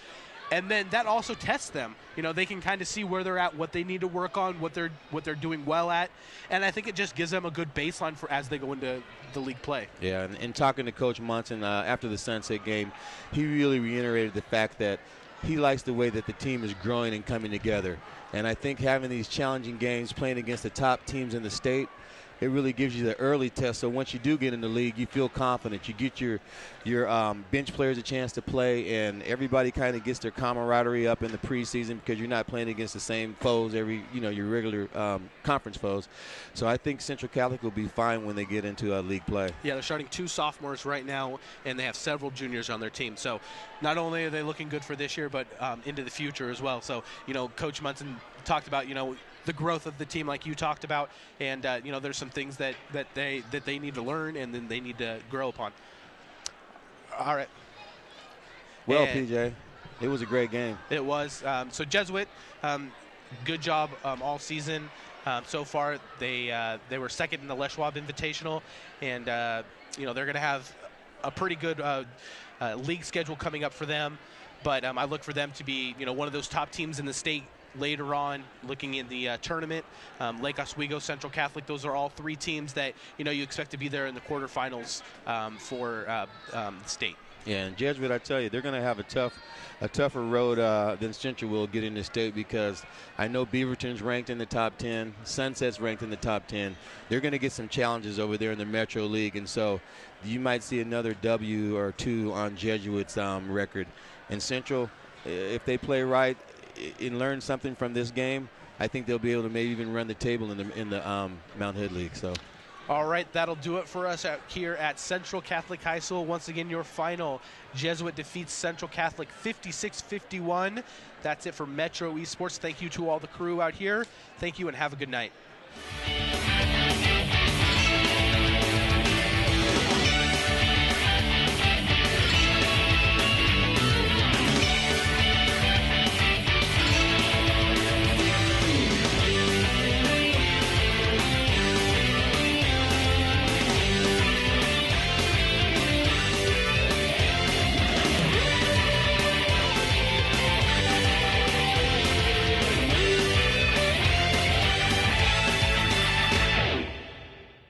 And then that also tests them. You know, they can kind of see where they're at, what they need to work on, what they're doing well at. And I think it just gives them a good baseline for as they go into the league play. Yeah, and talking to Coach Munson after the Sunset game, he really reiterated the fact that he likes the way that the team is growing and coming together. And I think having these challenging games, playing against the top teams in the state, it really gives you the early test. So once you do get in the league, you feel confident. You get your bench players a chance to play, and everybody kind of gets their camaraderie up in the preseason because you're not playing against the same foes your regular conference foes. So I think Central Catholic will be fine when they get into league play. Yeah, they're starting 2 sophomores right now, and they have several juniors on their team. So not only are they looking good for this year, but into the future as well. So, you know, Coach Munson talked about, you know, the growth of the team like you talked about, and you know, there's some things that they need to learn and then they need to grow upon. All right. Well, PJ, it was a great game. It was. So Jesuit, good job all season so far. They were second in the Les Schwab Invitational, and you know, they're going to have a pretty good league schedule coming up for them. But I look for them to be, you know, one of those top teams in the state later on, looking in the tournament. Lake Oswego, Central Catholic, those are all 3 teams that, you know, you expect to be there in the quarterfinals for the state. Yeah, and Jesuit, I tell you, they're going to have a tougher road than Central will get in the state, because I know Beaverton's ranked in the top 10, Sunset's ranked in the top 10. They're going to get some challenges over there in the Metro League, and so you might see another W or 2 on Jesuit's record. And Central, if they play right and learn something from this game, I think they'll be able to maybe even run the table in the Mount Hood League. So, all right, that'll do it for us out here at Central Catholic High School. Once again, your final: Jesuit defeats Central Catholic 56-51. That's it for Metro Esports. Thank you to all the crew out here. Thank you, and have a good night.